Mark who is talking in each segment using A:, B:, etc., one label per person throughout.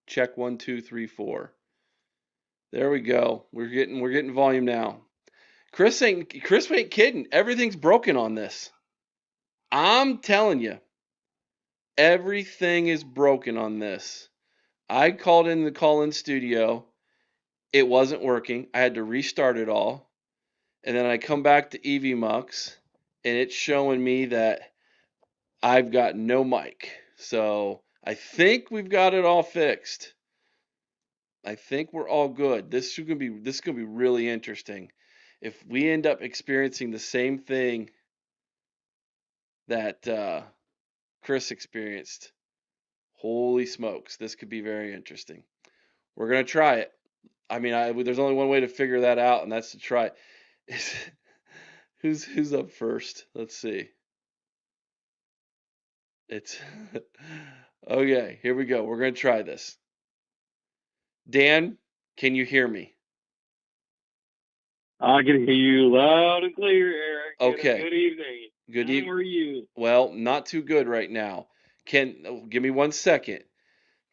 A: Check 1 2 3 4. There we go. We're getting volume now. Chris ain't kidding. Everything's broken on this. I'm telling you, everything is broken on this. I called in the call-in studio. It wasn't working. I had to restart it all. And then I come back to EVMux, and it's showing me that I've got no mic. So I think we've got it all fixed. I think we're all good. This is gonna be really interesting. If we end up experiencing the same thing that Chris experienced, holy smokes, this could be very interesting. We're gonna try it. I mean, there's only one way to figure that out, and that's to try it. Who's up first? Let's see. It's okay. Here we go. We're gonna try this. Dan, can you hear me?
B: I can hear you loud and clear, Eric.
A: Okay.
B: Good evening.
A: Good
B: How
A: evening.
B: are you?
A: Well, not too good right now. Give me 1 second.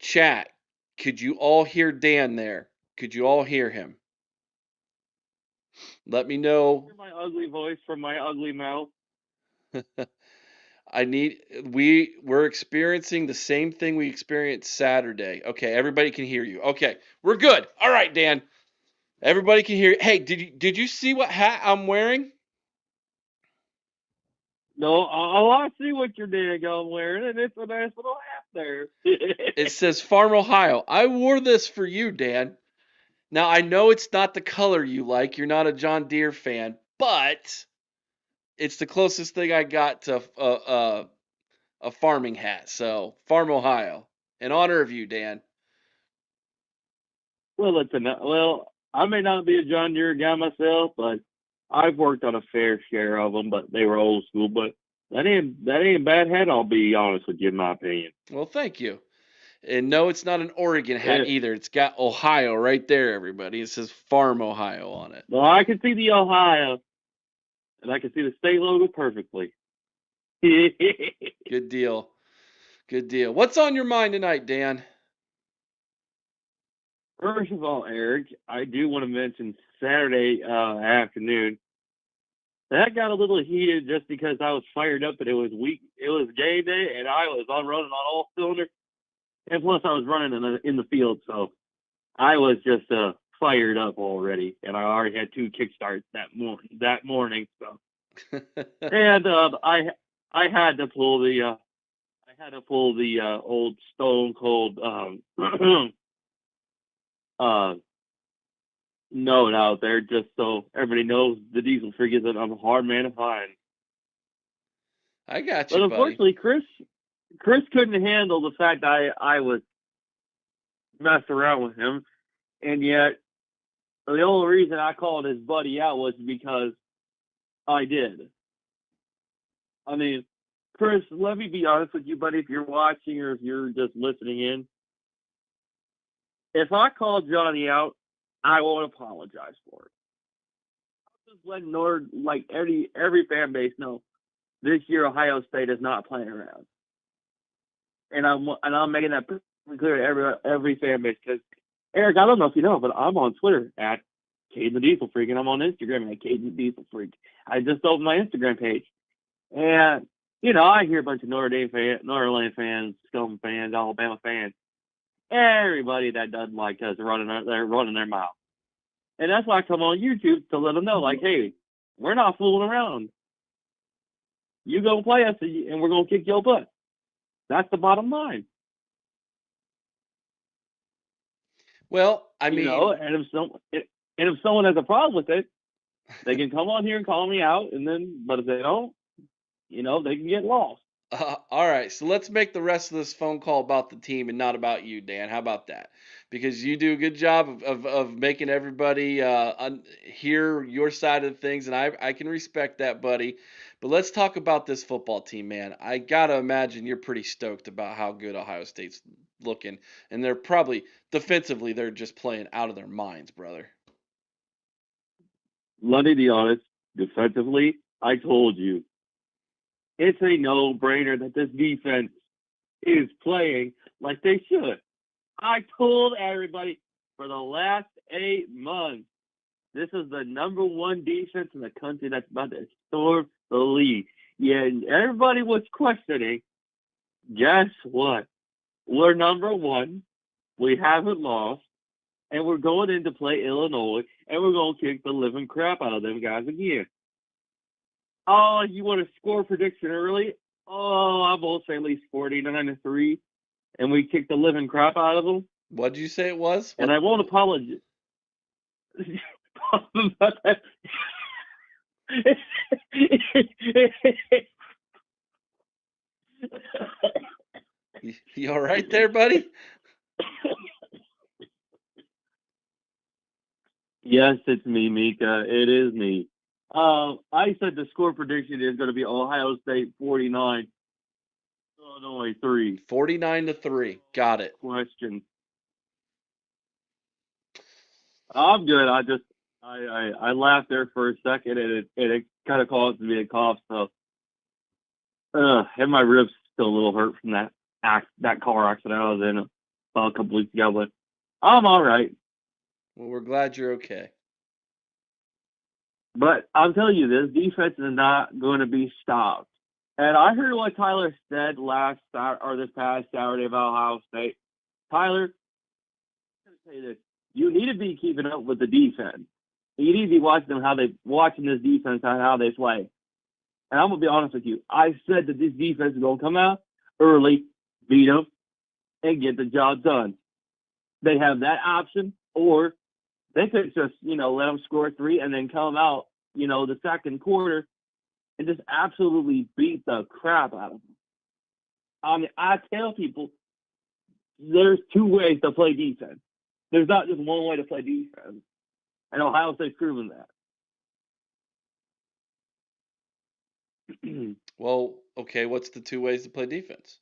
A: Chat, could you all hear Dan there? Could you all hear him? Let me know.
B: Hear my ugly voice from my ugly mouth.
A: We're experiencing the same thing we experienced Saturday. Okay, everybody can hear you. Okay, we're good. All right, Dan. Everybody can hear you. Hey, did you see what hat I'm wearing?
B: No, I see what you're daggone wearing, and it's a nice little hat there.
A: It says Farm Ohio. I wore this for you, Dan. Now I know it's not the color you like. You're not a John Deere fan, but it's the closest thing I got to a farming hat. So Farm Ohio, in honor of you, Dan.
B: Well, I may not be a John Deere guy myself, but I've worked on a fair share of them, but they were old school. But that ain't a bad hat. I'll be honest with you, in my opinion.
A: Well, thank you. And no, it's not an Oregon hat
B: Yeah.
A: either. It's got Ohio right there, everybody. It says Farm Ohio on it.
B: Well, I can see the Ohio, and I can see the state logo perfectly.
A: Good deal. Good deal. What's on your mind tonight, Dan?
B: First of all, Eric, I do want to mention Saturday afternoon. That got a little heated just because I was fired up and it was game day, and I was on running on all cylinders. And plus, I was running in the field, so I was just fired up already, and I already had 2 kickstarts that morning. So, and I had to pull the old Stone Cold note out there, just so everybody knows the diesel freak is that I'm a hard man to find.
A: I got you,
B: but unfortunately, buddy. Chris couldn't handle the fact that I was messing around with him, and yet the only reason I called his buddy out was because I did. I mean, Chris, let me be honest with you, buddy. If you're watching or if you're just listening in, if I called Johnny out, I won't apologize for it. I'll just let every fan base know this year Ohio State is not playing around, and I'm making that clear to every fan base, because Eric, I don't know if you know, but I'm on Twitter at Caden the Diesel Freak, and I'm on Instagram at Caden the Diesel Freak. I just opened my Instagram page, and I hear a bunch of Notre Dame fans, Scum fans, Alabama fans, everybody that doesn't like us running their mouth. And that's why I come on YouTube to let them know, like, hey, we're not fooling around. You go play us, and we're going to kick your butt. That's the bottom line.
A: Well, I mean,
B: and if someone has a problem with it, they can come on here and call me out, but if they don't, they can get lost.
A: All right, so let's make the rest of this phone call about the team and not about you, Dan. How about that? Because you do a good job of making everybody hear your side of things, and I can respect that, buddy. But let's talk about this football team, man. I gotta imagine you're pretty stoked about how good Ohio State's looking, and they're probably defensively they're just playing out of their minds, brother.
B: Let me be honest. Defensively, I told you, it's a no-brainer that this defense is playing like they should. I told everybody for the last 8 months, this is the number one defense in the country that's about to storm the league. Yeah, and everybody was questioning. Guess what? We're number one. We haven't lost. And we're going in to play Illinois, and we're going to kick the living crap out of them guys again. Oh, you want a score prediction early? Oh, I will say at least 49-3, and we kick the living crap out of them.
A: What'd you say it was?
B: And I won't apologize.
A: You all right there, buddy?
B: Yes, it's me, Mika. It is me. I said the score prediction is going to be Ohio State 49, Illinois 3.
A: 49-3. Got it.
B: Question. I'm good. I laughed there for a second, and it kind of caused me a cough. So, and my ribs still a little hurt from that car accident I was in a couple weeks ago, but I'm all right.
A: Well, we're glad you're okay.
B: But I'm telling you, this defense is not going to be stopped. And I heard what Tyler said this past Saturday about Ohio State. Tyler, I'm going to say this: you need to be keeping up with the defense. You need to be watching this defense and how they play. And I'm gonna be honest with you. I said that this defense is gonna come out early, beat them, and get the job done. They have that option, or they could just, let them score 3 and then come out, the second quarter and just absolutely beat the crap out of them. I mean, I tell people there's 2 ways to play defense. There's not just one way to play defense. And Ohio State's proven that.
A: Well, okay, what's the 2 ways to play defense?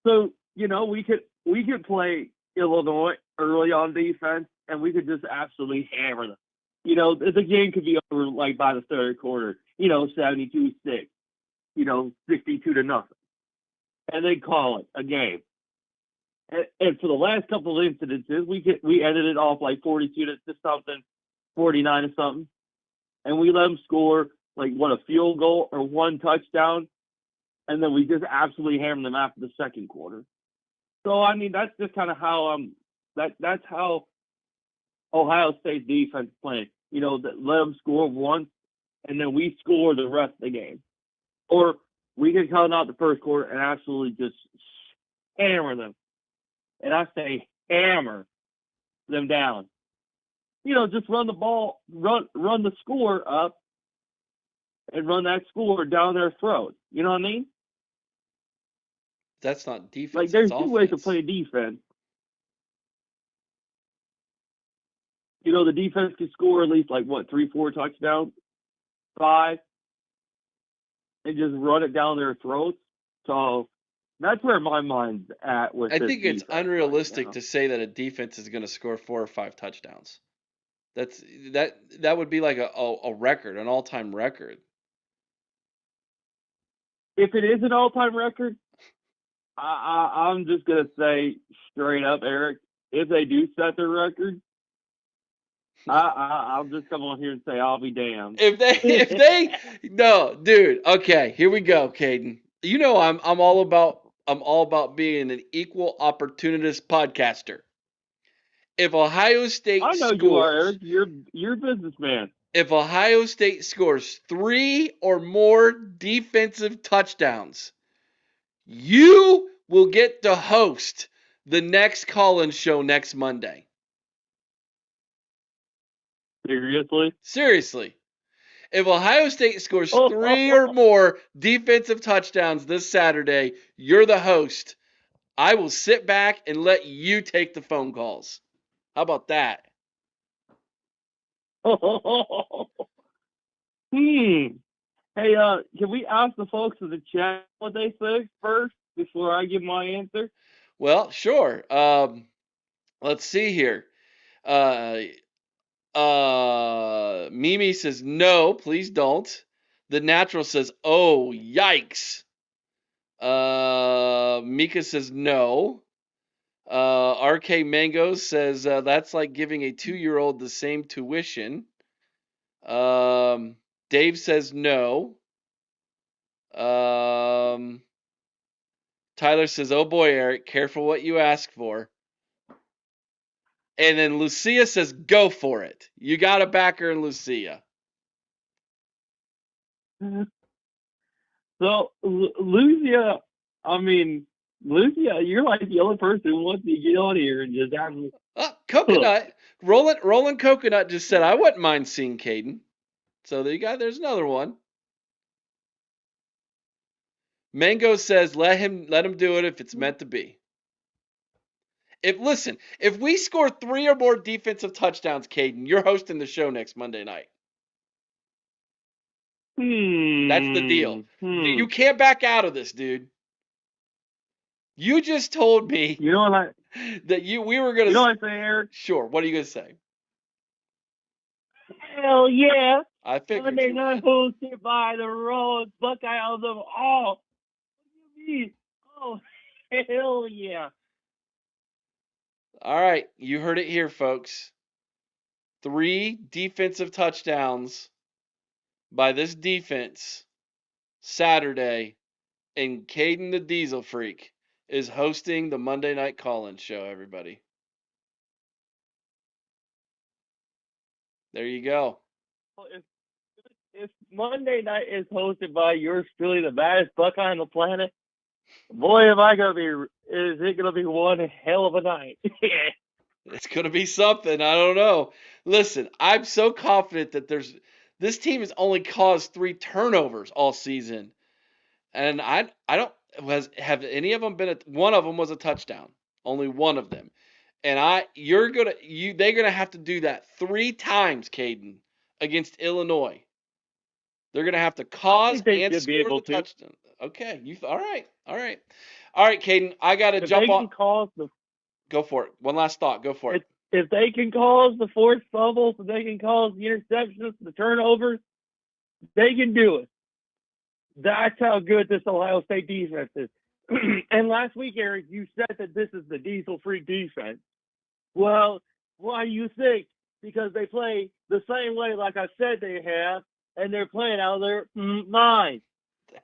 B: So, we could play Illinois early on defense, and we could just absolutely hammer them. The game could be over like by the third quarter, 72-6, 62-0. And they call it a game. And for the last couple of incidences, we ended it off like 42 to something, 49 to something, and we let them score like a field goal or 1 touchdown, and then we just absolutely hammered them after the second quarter. So I mean, that's just kind of how that's how Ohio State defense playing. Let them score once, and then we score the rest of the game, or we can come out the first quarter and absolutely just hammer them. And I say hammer them down. Just run the ball, run the score up, and run that score down their throat. You know what I mean?
A: That's not defense.
B: Like, there's 2 ways to
A: offense.
B: play defense. The defense can score at least 3-4 touchdowns, 5, and just run it down their throats. So that's where my mind's at with
A: I
B: this
A: think it's
B: defense
A: unrealistic
B: right
A: to say that a defense is going to score 4 or 5 touchdowns. That would be like a record, an all-time record.
B: If it is an all-time record, I'm just gonna say straight up, Eric, if they do set the record, I'll just come on here and say I'll be damned.
A: If they no, dude. Okay, here we go, Caden. I'm all about being an equal opportunist podcaster. If Ohio State
B: I know
A: scores,
B: you are, Eric. You're a businessman.
A: If Ohio State scores 3 or more defensive touchdowns, you will get to host the next call-in show next Monday. Seriously. If Ohio State scores 3 or more defensive touchdowns this Saturday, you're the host. I will sit back and let you take the phone calls. How about that?
B: Hey, can we ask the folks in the chat what they think first before I give my answer?
A: Well, sure. Let's see here. Mimi says, no, please don't. The Natural says, oh, yikes. Mika says, no. RK Mango says that's like giving a 2-year-old the same tuition. Dave says no. Tyler says, "Oh boy, Eric, careful what you ask for." And then Lucia says, "Go for it. You got a backer in Lucia."
B: So, Lucia, I mean, Lucia, you're like the only person who wants to get on here and just have me cooked.
A: Coconut. Roland Coconut just said, "I wouldn't mind seeing Caden." So there you go. There's another one. Mango says, let him do it if it's meant to be. If we score 3 or more defensive touchdowns, Caden, you're hosting the show next Monday night. That's the deal. You can't back out of this, dude. You just told me
B: You know what
A: that we were gonna.
B: You know what I say, Eric?
A: Sure. What are you gonna say?
B: Hell yeah!
A: I figured
B: Monday
A: you
B: night
A: would.
B: hosted by the Rose Buckeyes of all. What do you mean? Oh, hell yeah!
A: All right, you heard it here, folks. 3 defensive touchdowns by this defense Saturday, and Caden the Diesel Freak is hosting the Monday Night Call-In show, everybody. There you go.
B: Well, if Monday night is hosted by yours truly, the baddest Buckeye on the planet, boy, am I gonna be! Is it gonna be one hell of a night?
A: It's going to be something. I don't know. Listen, I'm so confident that this team has only caused 3 turnovers all season. And I don't have any of them been one of them was a touchdown. Only one of them. And they're going to have to do that 3 times, Caden, against Illinois. They're going to have to
B: I
A: cause
B: think they
A: and
B: should be
A: score
B: able
A: the
B: to.
A: touchdown. Okay, all right. All right. All right, Caden, I got to
B: If
A: jump
B: they
A: on.
B: can cause the
A: Go for it. One last thought. Go for it.
B: if they can cause the forced fumbles, if they can cause the interceptions, the turnovers, they can do it. That's how good this Ohio State defense is. And last week, Eric, you said that this is the diesel free defense. Well, why do you think? Because they play the same way like I said they have, and they're playing out of their mind.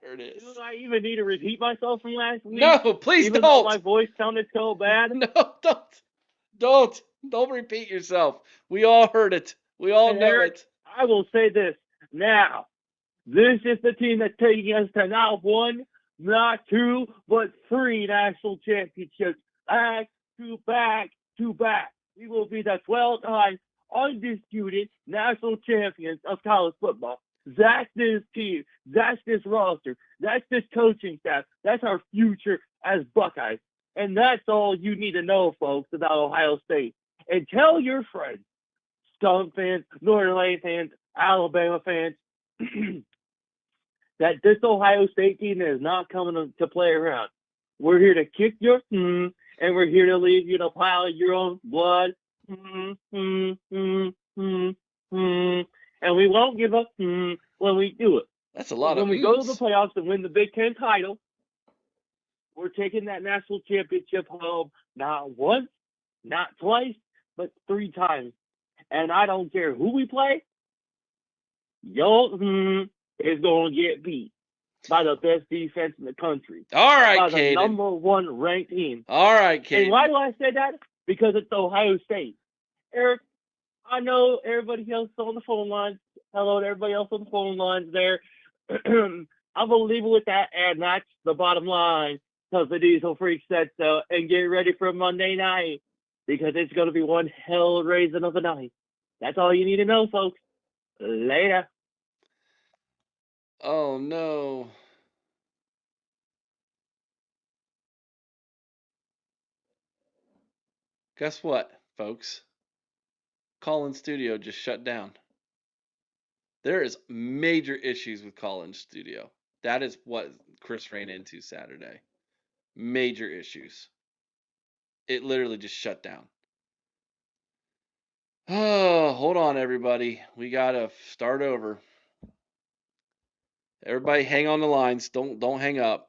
A: There it is.
B: Do I even need to repeat myself from last week?
A: No, please
B: Even though
A: don't.
B: my voice sounded so bad?
A: No, don't repeat yourself. We all heard it. We all
B: And
A: know
B: Eric,
A: it.
B: I will say this now. This is the team that's taking us to not 1, not 2, but 3 national championships back to back to back. We will be the 12-time undisputed national champions of college football. That's this team. That's this roster. That's this coaching staff. That's our future as Buckeyes. And that's all you need to know, folks, about Ohio State. And tell your friends, Scum fans, Notre Dame fans, Alabama fans, that this Ohio State team is not coming to play around. We're here to kick your and we're here to leave you to pile your own blood. And we won't give up when we do it.
A: That's a lot of
B: When we go to the playoffs and win the Big Ten title, we're taking that national championship home not once, not twice, but 3 times. And I don't care who we play, yo is going to get beat by the best defense in the country.
A: All right,
B: by
A: Caden.
B: the number 1 ranked team.
A: All right, Caden.
B: And why do I say that? Because it's Ohio State. Eric, I know everybody else on the phone lines. Hello to everybody else on the phone lines there. I'm going to leave it with that, and that's the bottom line. Because the Diesel Freak said so. And get ready for Monday night. Because it's going to be one hell raising of a night. That's all you need to know, folks. Later.
A: Oh, no. Guess what, folks? Call-In Studio just shut down. There is major issues with Call-In Studio. That is what Chris ran into Saturday. Major issues. It literally just shut down. Oh, hold on, everybody. We gotta start over. Everybody, hang on the lines. Don't hang up.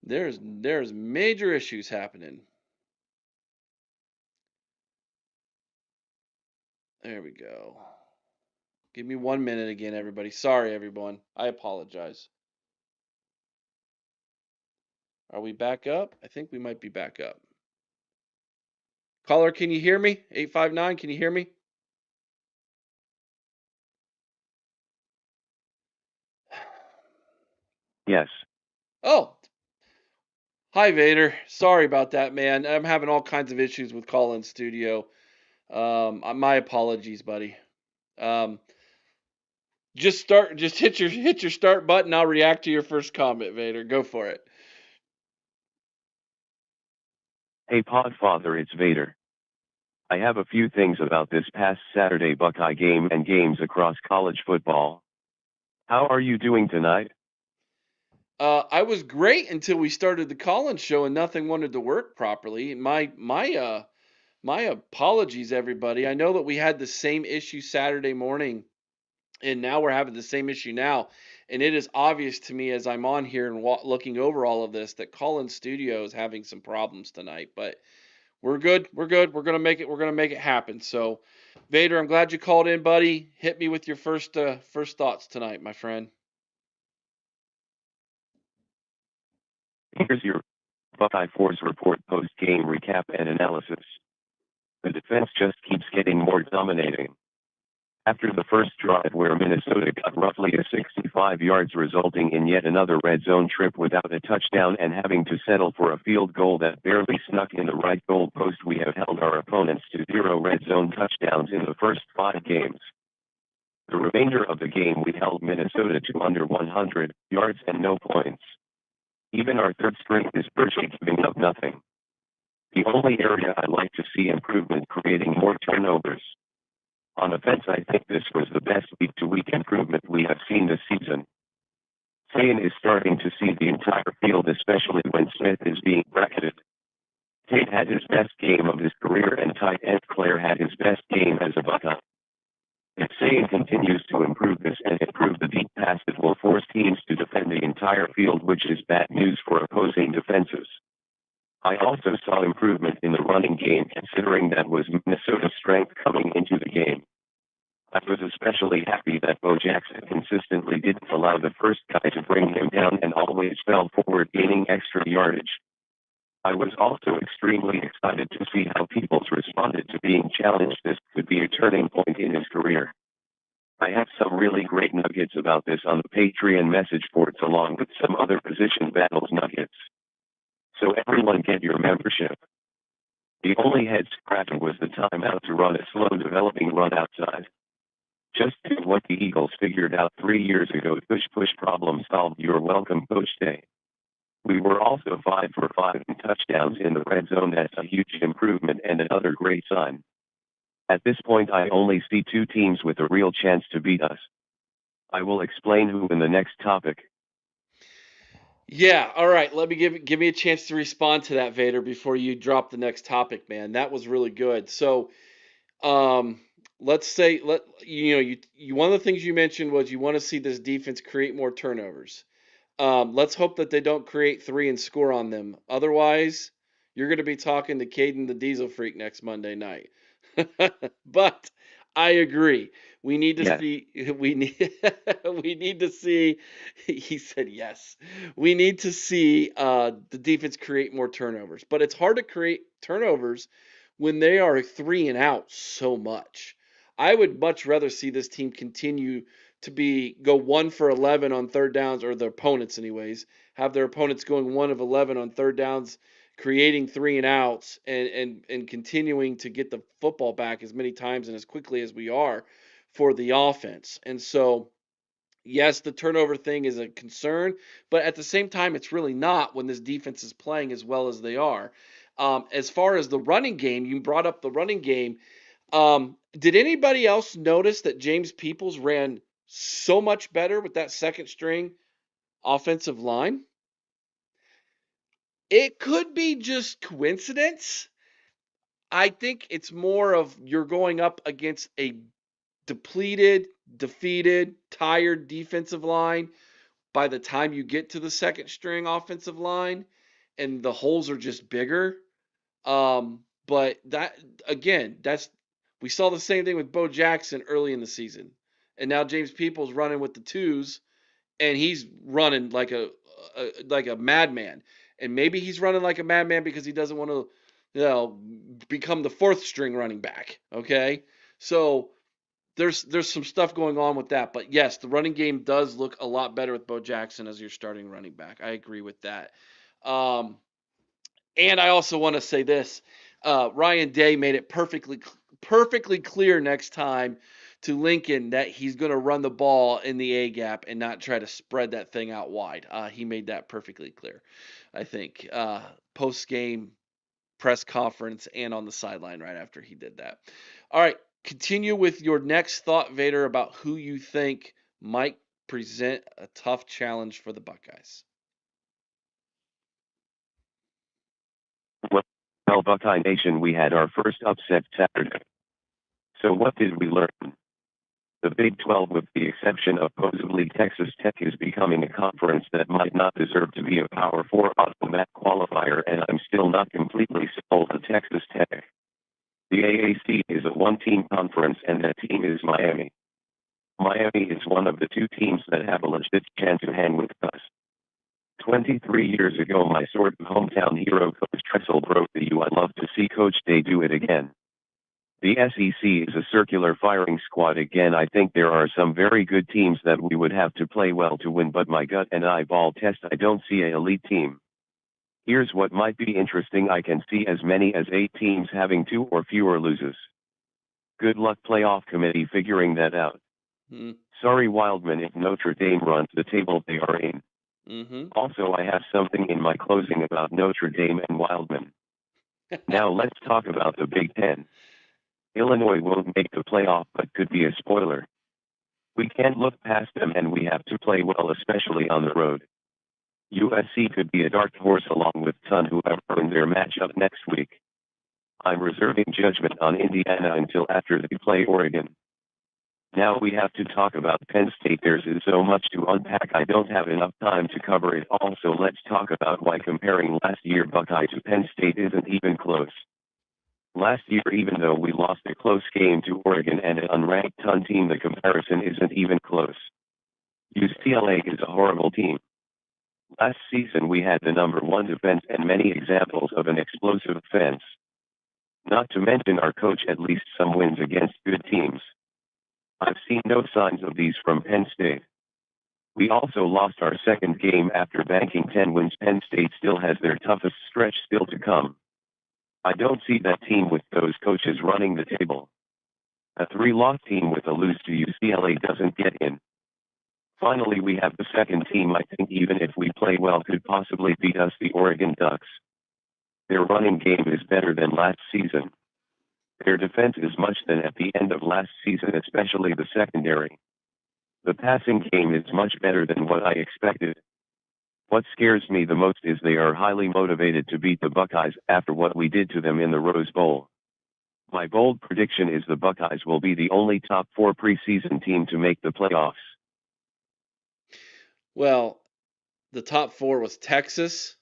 A: There's major issues happening. There we go. Give me 1 minute again, everybody. Sorry, everyone. I apologize. Are we back up? I think we might be back up. Caller, can you hear me? 859, can you hear me?
C: Yes.
A: Oh, hi, Vader. Sorry about that, man. I'm having all kinds of issues with call in studio. My apologies, buddy. Um, just hit your start button. I'll react to your first comment, Vader. Go for it.
C: Hey Podfather, it's Vader. I have a few things about this past Saturday Buckeye game and games across college football. How are you doing tonight?
A: I was great until we started the call-in show and nothing wanted to work properly. My apologies, everybody. I know that we had the same issue Saturday morning, and now we're having the same issue now. And it is obvious to me as I'm on here and looking over all of this that Call-in Studio is having some problems tonight. But we're good. We're good. We're gonna make it. We're gonna make it happen. So, Vader, I'm glad you called in, buddy. Hit me with your first thoughts tonight, my friend.
C: Here's your Buckeye Force report post-game recap and analysis. The defense just keeps getting more dominating. After the first drive where Minnesota got roughly a 65 yards resulting in yet another red zone trip without a touchdown and having to settle for a field goal that barely snuck in the right goal post, we have held our opponents to 0 red zone touchdowns in the first 5 games. The remainder of the game we held Minnesota to under 100 yards and no points. Even our third string is virtually giving up nothing. The only area I'd like to see improvement creating more turnovers. On offense, I think this was the best week-to-week improvement we have seen this season. Sayan is starting to see the entire field, especially when Smith is being bracketed. Tate had his best game of his career and tight end Claire had his best game as a Buckeye. If Sayan continues to improve this and improve the deep pass, it will force teams to defend the entire field, which is bad news for opposing defenses. I also saw improvement in the running game, considering that was Minnesota's strength coming into the game. I was especially happy that Bo Jackson consistently didn't allow the first guy to bring him down and always fell forward, gaining extra yardage. I was also extremely excited to see how Peoples responded to being challenged. This could be a turning point in his career. I have some really great nuggets about this on the Patreon message boards, along with some other position battles nuggets. So everyone get your membership. The only head scratcher was the timeout to run a slow developing run outside. Just do what the Eagles figured out 3 years ago. Push problem solved. You're welcome, Coach Day. We were also 5 for 5 in touchdowns in the red zone. That's a huge improvement and another great sign. At this point, I only see 2 teams with a real chance to beat us. I will explain who in the next topic.
A: Yeah, all right. Let me give me a chance to respond to that, Vader, before you drop the next topic, man. That was really good. So, um, let's say you one of the things you mentioned was you want to see this defense create more turnovers. Let's hope that they don't create 3 and score on them. Otherwise, you're going to be talking to Caden the Diesel Freak next Monday night. But I agree. We need to
C: Yes.
A: see. We need. We need to see. He said yes. We need to see the defense create more turnovers. But it's hard to create turnovers when they are 3 and out so much. I would much rather see this team continue to go 1 for 11 on third downs, or their opponents anyways, have their opponents going 1 of 11 on third downs, creating 3 and outs, and continuing to get the football back as many times and as quickly as we are for the offense. And so, yes, the turnover thing is a concern, but at the same time, it's really not when this defense is playing as well as they are. As far as the running game, you brought up the running game. Did anybody else notice that James Peoples ran so much better with that second string offensive line? It could be just coincidence. I think it's more of you're going up against a depleted, defeated, tired defensive line by the time you get to the second string offensive line. and the holes are just bigger. But that again, we saw the same thing with Bo Jackson early in the season, and now James Peoples running with the twos, and he's running like a madman. And maybe he's running like a madman because he doesn't want to, become the fourth string running back. Okay, so there's some stuff going on with that. But yes, the running game does look a lot better with Bo Jackson as your starting running back. I agree with that. Um, and I also want to say this: Ryan Day made it perfectly clear next time to Lincoln that he's going to run the ball in the A gap and not try to spread that thing out wide. He made that perfectly clear. I think post game press conference and on the sideline right after he did that. All right, continue with your next thought, Vader, about who you think might present a tough challenge for the Buckeyes.
C: Well, Buckeye Nation, we had our first upset Saturday. So what did we learn? The Big 12, with the exception of possibly Texas Tech, is becoming a conference that might not deserve to be a Power 4 automatic qualifier, and I'm still not completely sold on Texas Tech. The AAC is a one-team conference, and that team is Miami. Miami is one of the two teams that have a legit chance to hang with us. 23 years ago, my sort of hometown hero, Coach Tressel, broke the U. I'd love to see Coach Day do it again. The SEC is a circular firing squad again. I think there are some very good teams that we would have to play well to win, but my gut and eyeball test, I don't see an elite team. Here's what might be interesting: I can see as many as 8 teams having 2 or fewer losses. Good luck, playoff committee, figuring that out. Sorry, Wildman, if Notre Dame runs the table they are in. Also, I have something in my closing about Notre Dame and Wildman. Now let's talk about the Big Ten. Illinois won't make the playoff, but could be a spoiler. We can't look past them, and we have to play well, especially on the road. USC could be a dark horse along with Ton, whoever in their matchup next week. I'm reserving judgment on Indiana until after they play Oregon. Now we have to talk about Penn State. There's so much to unpack, I don't have enough time to cover it all, so let's talk about why comparing last year Buckeye to Penn State isn't even close. Last year, even though we lost a close game to Oregon and an unranked Ton team, the comparison isn't even close. UCLA is a horrible team. Last season we had the #1 defense and many examples of an explosive offense. Not to mention our coach at least some wins against good teams. I've seen no signs of these from Penn State. We also lost our second game after banking 10 wins. Penn State still has their toughest stretch still to come. I don't see that team with those coaches running the table. A 3-loss team with a lose to UCLA doesn't get in. Finally, we have the second team I think, even if we play well, could possibly beat us, the Oregon Ducks. Their running game is better than last season. Their defense is much than at the end of last season, especially the secondary. The passing game is much better than what I expected. What scares me the most is they are highly motivated to beat the Buckeyes after what we did to them in the Rose Bowl. My bold prediction is the Buckeyes will be the only top 4 preseason team to make the playoffs.
A: Well, the top 4 was Texas,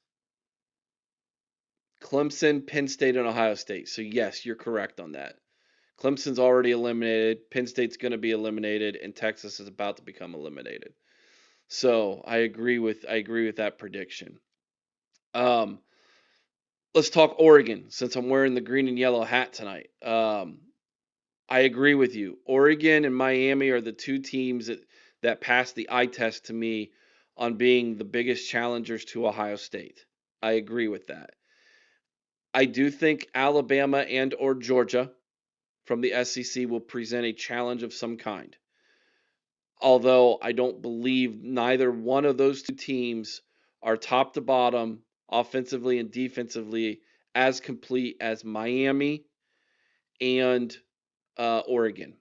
A: Clemson, Penn State, and Ohio State. So yes, you're correct on that. Clemson's already eliminated, Penn State's going to be eliminated, and Texas is about to become eliminated. So I agree with that prediction. Let's talk Oregon, since I'm wearing the green and yellow hat tonight. I agree with you. Oregon and Miami are the two teams that passed the eye test to me on being the biggest challengers to Ohio State. I agree with that. I do think Alabama and or Georgia from the SEC will present a challenge of some kind. Although I don't believe neither one of those two teams are top to bottom, offensively and defensively, as complete as Miami and Oregon.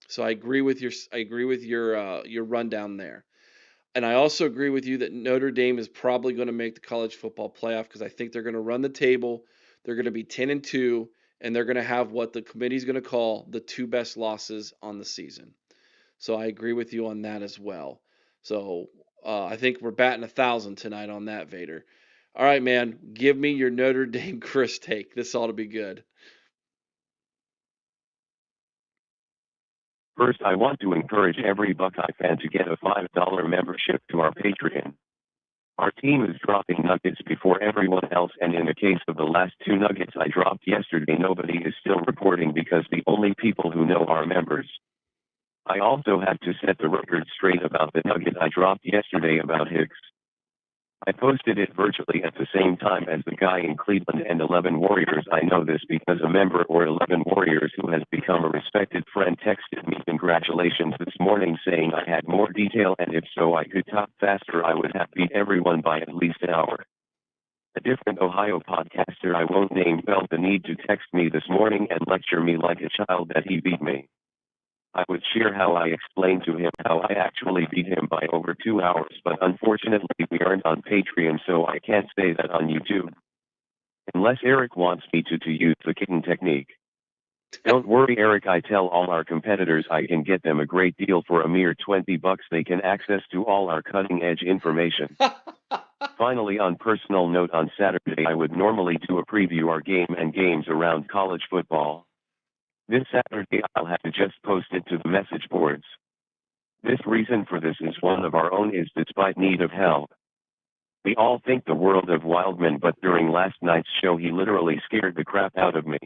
A: So I agree with your rundown there. And I also agree with you that Notre Dame is probably going to make the college football playoff because I think they're going to run the table. They're going to be 10-2, and they're going to have what the committee is going to call the 2 best losses on the season. So I agree with you on that as well. So I think we're batting 1,000 tonight on that, Vader. All right, man. Give me your Notre Dame Chris take. This ought to be good.
C: First, I want to encourage every Buckeye fan to get a $5 membership to our Patreon. Our team is dropping nuggets before everyone else, and in the case of the last 2 nuggets I dropped yesterday, nobody is still reporting because the only people who know are members. I also have to set the record straight about the nugget I dropped yesterday about Hicks. I posted it virtually at the same time as the guy in Cleveland and 11 Warriors. I know this because a member or 11 Warriors who has become a respected friend texted me congratulations this morning saying I had more detail, and if so I could talk faster I would have beat everyone by at least an hour. A different Ohio podcaster I won't name felt the need to text me this morning and lecture me like a child that he beat me. I would share how I explained to him how I actually beat him by over 2 hours, but unfortunately we aren't on Patreon, so I can't say that on YouTube. Unless Eric wants me to use the kitten technique. Don't worry, Eric, I tell all our competitors I can get them a great deal for a mere $20. They can access to all our cutting edge information. Finally, on personal note, on Saturday I would normally do a preview our game and games around college football. This Saturday I'll have to just post it to the message boards. This reason for this is one of our own, is despite need of help. We all think the world of Wildman, but during last night's show he literally scared the crap out of me.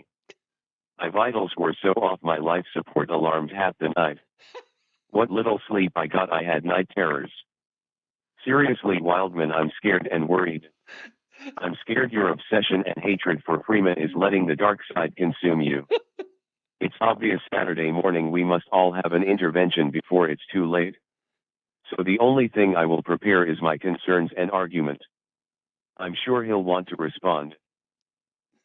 C: My vitals were so off my life support alarmed half the night. What little sleep I got, I had night terrors. Seriously, Wildman, I'm scared and worried. I'm scared your obsession and hatred for Freeman is letting the dark side consume you. It's obvious Saturday morning we must all have an intervention before it's too late. So the only thing I will prepare is my concerns and argument. I'm sure he'll want to respond.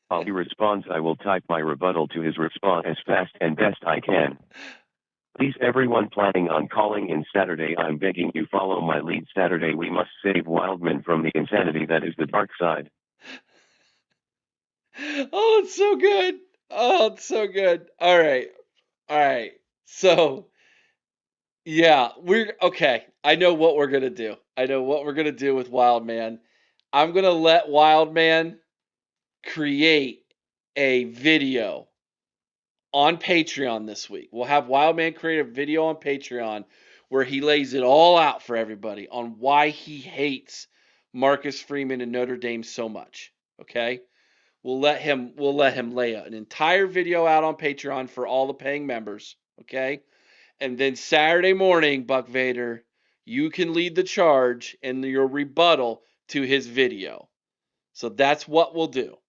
C: While he responds, I will type my rebuttal to his response as fast and best I can. Please, everyone planning on calling in Saturday, I'm begging you follow my lead. Saturday we must save Wildman from the insanity that is the dark side.
A: Oh, it's so good. Oh, it's so good. All right. All right. So, yeah, we're okay. I know what we're going to do. I know what we're going to do with Wildman. I'm going to let Wildman create a video on Patreon this week. We'll have Wildman create a video on Patreon where he lays it all out for everybody on why he hates Marcus Freeman and Notre Dame so much. Okay? We'll let him lay an entire video out on Patreon for all the paying members, okay? And then Saturday morning, Buck Vader, you can lead the charge in your rebuttal to his video. So that's what we'll do.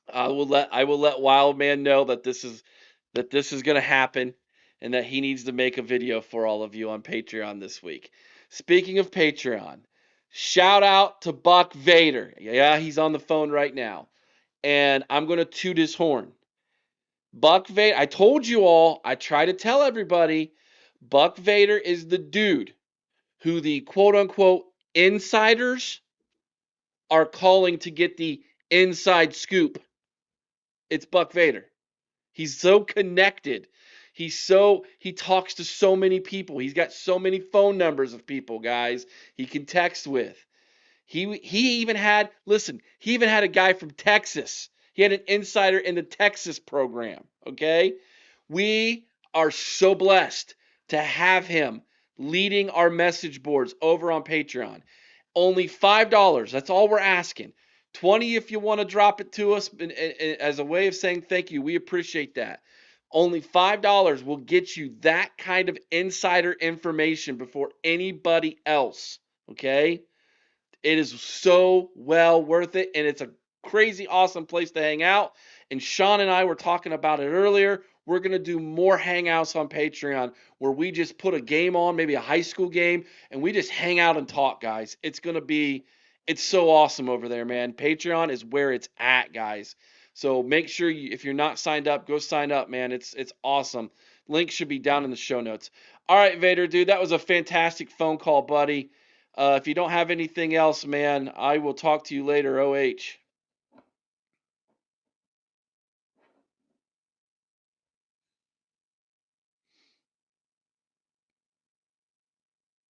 A: I will let Wildman know that this is going to happen and that he needs to make a video for all of you on Patreon this week. Speaking of Patreon, shout out to Buck Vader. Yeah, he's on the phone right now. And I'm going to toot his horn. Buck Vader, I told you all, I try to tell everybody, Buck Vader is the dude who the quote unquote insiders are calling to get the inside scoop. It's Buck Vader. He's so connected. He talks to so many people. He's got so many phone numbers of people, guys, he can text with. He even had, listen, he even had a guy from Texas. He had an insider in the Texas program, okay? We are so blessed to have him leading our message boards over on Patreon. Only $5, that's all we're asking. 20 if you want to drop it to us as a way of saying thank you. We appreciate that. Only $5 will get you that kind of insider information before anybody else, okay? It is so well worth it, and it's a crazy awesome place to hang out. And Sean and I were talking about it earlier. We're going to do more hangouts on Patreon where we just put a game on, maybe a high school game, and we just hang out and talk, guys. It's so awesome over there, man. Patreon is where it's at, guys. So make sure if you're not signed up, go sign up, man. It's awesome. Link should be down in the show notes. All right, Vader, dude, that was a fantastic phone call, buddy. If you don't have anything else, man, I will talk to you later, OH.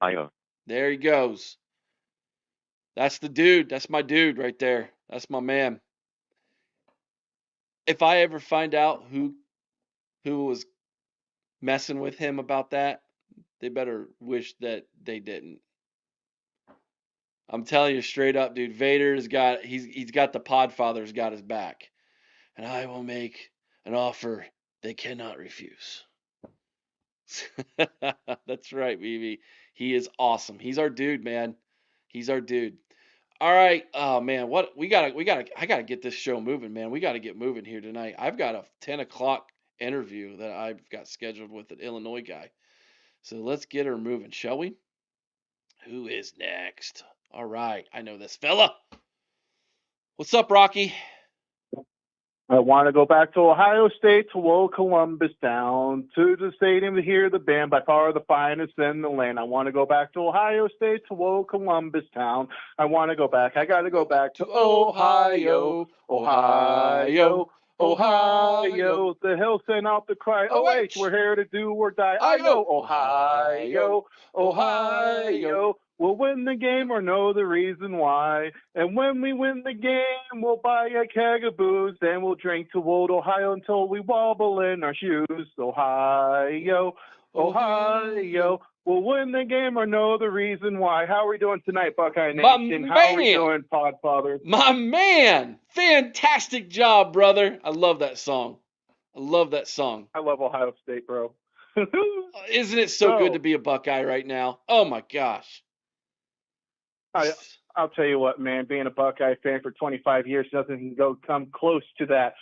C: Io.
A: There he goes. That's the dude. That's my dude right there. That's my man. If I ever find out who was messing with him about that, they better wish that they didn't. I'm telling you straight up, dude. He's got the Podfather's got his back, and I will make an offer they cannot refuse. That's right, BB. He is awesome. He's our dude, man. He's our dude. All right. Oh man, what I gotta get this show moving, man. We gotta get moving here tonight. I've got a 10 o'clock interview that I've got scheduled with an Illinois guy. So let's get her moving, shall we? Who is next? All right, I know this fella. What's up, Rocky?
D: I want to go back to Ohio State, to old Columbus town, to the stadium to hear the band, by far the finest in the land. I want to go back to Ohio State, to old Columbus town. I want to go back. I got to go back to Ohio, Ohio, Ohio. The hills send out the cry. OH, we're here to do or die. I know Ohio, Ohio. We'll win the game or know the reason why. And when we win the game, we'll buy a keg of booze. Then we'll drink to old Ohio until we wobble in our shoes. Ohio, Ohio. We'll win the game or know the reason why. How are we doing tonight, Buckeye Nation? How are we doing, Podfather?
A: My man! Fantastic job, brother. I love that song. I love that song.
D: I love Ohio State, bro.
A: Isn't it so good to be a Buckeye right now? Oh my gosh.
D: I'll tell you what, man, being a Buckeye fan for 25 years, nothing can come close to that.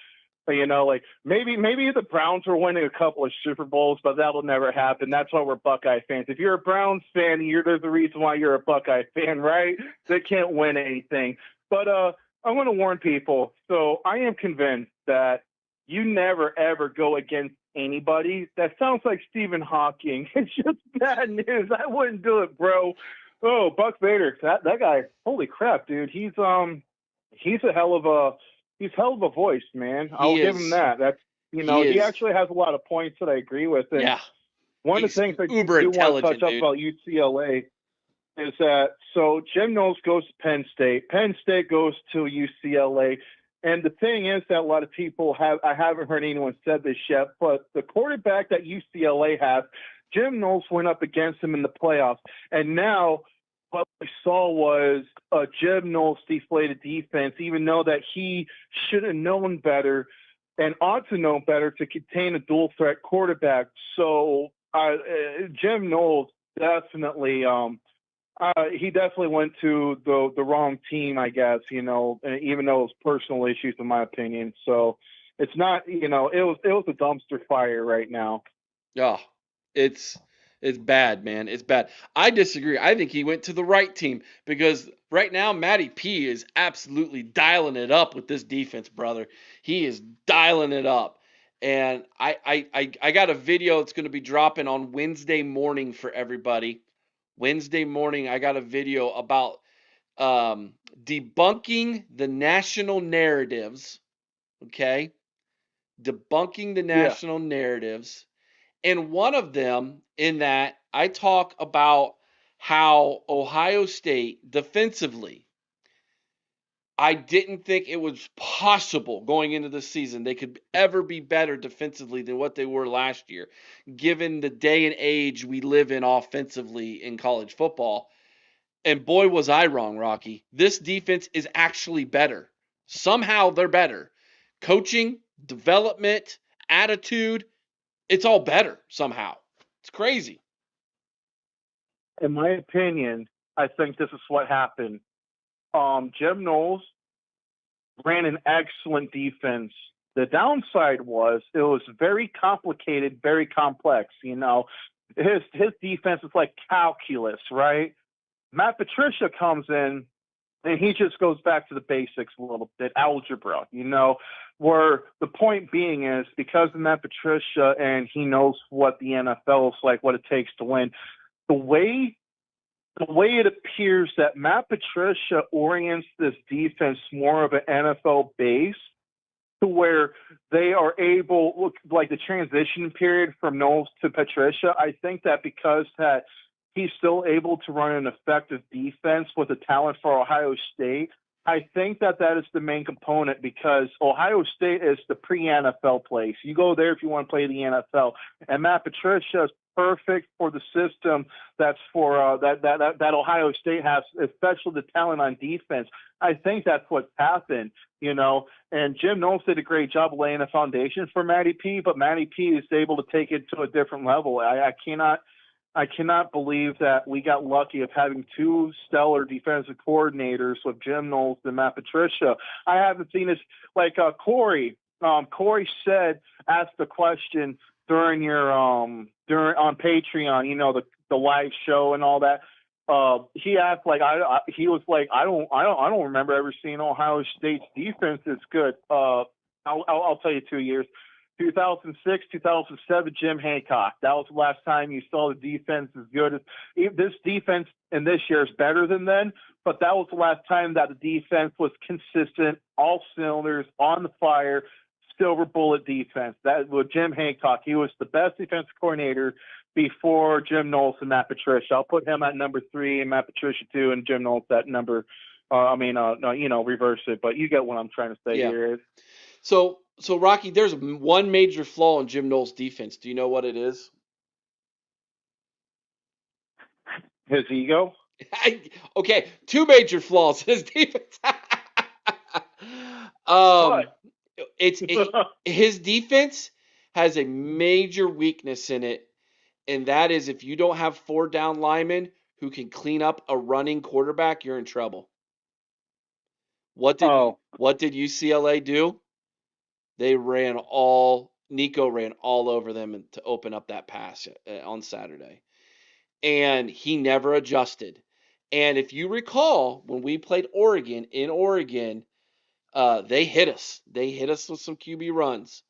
D: But, you know, like maybe the Browns were winning a couple of Super Bowls, but that'll never happen. That's why we're Buckeye fans. If you're a Browns fan, there's a reason why you're a Buckeye fan, right? They can't win anything. But I want to warn people. So I am convinced that you never, ever go against anybody. That sounds like Stephen Hawking. It's just bad news. I wouldn't do it, bro. Oh, Buck Bader, that guy! Holy crap, dude! He's a hell of a voice, man. I'll give him that. That's he actually has a lot of points that I agree with. And
A: yeah.
D: One of the things I do want to touch up about UCLA is that so Jim Knowles goes to Penn State. Penn State goes to UCLA. And the thing is that a lot of people I haven't heard anyone said this yet, but the quarterback that UCLA has, Jim Knowles went up against him in the playoffs. And now what we saw was a Jim Knowles deflated defense, even though that he should have known better and ought to know better to contain a dual threat quarterback. So Jim Knowles definitely he definitely went to the wrong team, I guess, even though it was personal issues in my opinion. So it's not, it was a dumpster fire right now.
A: Oh, it's bad, man. It's bad. I disagree. I think he went to the right team because right now Matty P is absolutely dialing it up with this defense, brother. He is dialing it up. And I got a video that's going to be dropping on Wednesday morning for everybody. Wednesday morning, I got a video about debunking the national narratives. Okay? Debunking the national narratives. And one of them, in that, I talk about how Ohio State defensively, I didn't think it was possible going into the season they could ever be better defensively than what they were last year, given the day and age we live in offensively in college football. And boy, was I wrong, Rocky. This defense is actually better. Somehow they're better. Coaching, development, attitude, it's all better somehow. It's crazy.
D: In my opinion, I think this is what happened. Jim Knowles ran an excellent defense. The downside was it was very complicated, very complex. His defense is like calculus, right? Matt Patricia comes in and he just goes back to the basics a little bit, algebra, where the point being is because of Matt Patricia and he knows what the NFL is like, what it takes to win, the way it appears that Matt Patricia orients this defense more of an NFL base to where they are able, like the transition period from Knowles to Patricia, I think that because that he's still able to run an effective defense with the talent for Ohio State. I think that is the main component, because Ohio State is the pre-NFL place. You go there if you want to play the NFL, and Matt Patricia is perfect for the system that's for that Ohio State has, especially the talent on defense. I think that's what's happened, and Jim Knowles did a great job laying a foundation for Matty P, but Matty P is able to take it to a different level. I cannot believe that we got lucky of having two stellar defensive coordinators with Jim Knowles and Matt Patricia. I haven't seen this like Corey. Corey asked the question during your on Patreon, the live show and all that. He asked he was like, I don't remember ever seeing Ohio State's defense as good. I'll tell you 2 years. 2006, 2007, Jim Hancock. That was the last time you saw the defense as good as this defense. And this year is better than then, but that was the last time that the defense was consistent, all cylinders, on the fire, silver bullet defense. That was Jim Hancock. He was the best defensive coordinator before Jim Knowles and Matt Patricia. I'll put him at number 3 and Matt Patricia 2, and Jim Knowles at number. Reverse it, but you get what I'm trying to say here.
A: So Rocky, there's one major flaw in Jim Knowles' defense. Do you know what it is?
D: His ego?
A: Okay, 2 major flaws in his defense. His defense has a major weakness in it, and that is if you don't have 4 down linemen who can clean up a running quarterback, you're in trouble. What did UCLA do? Nico ran all over them to open up that pass on Saturday. And he never adjusted. And if you recall, when we played Oregon, they hit us. They hit us with some QB runs.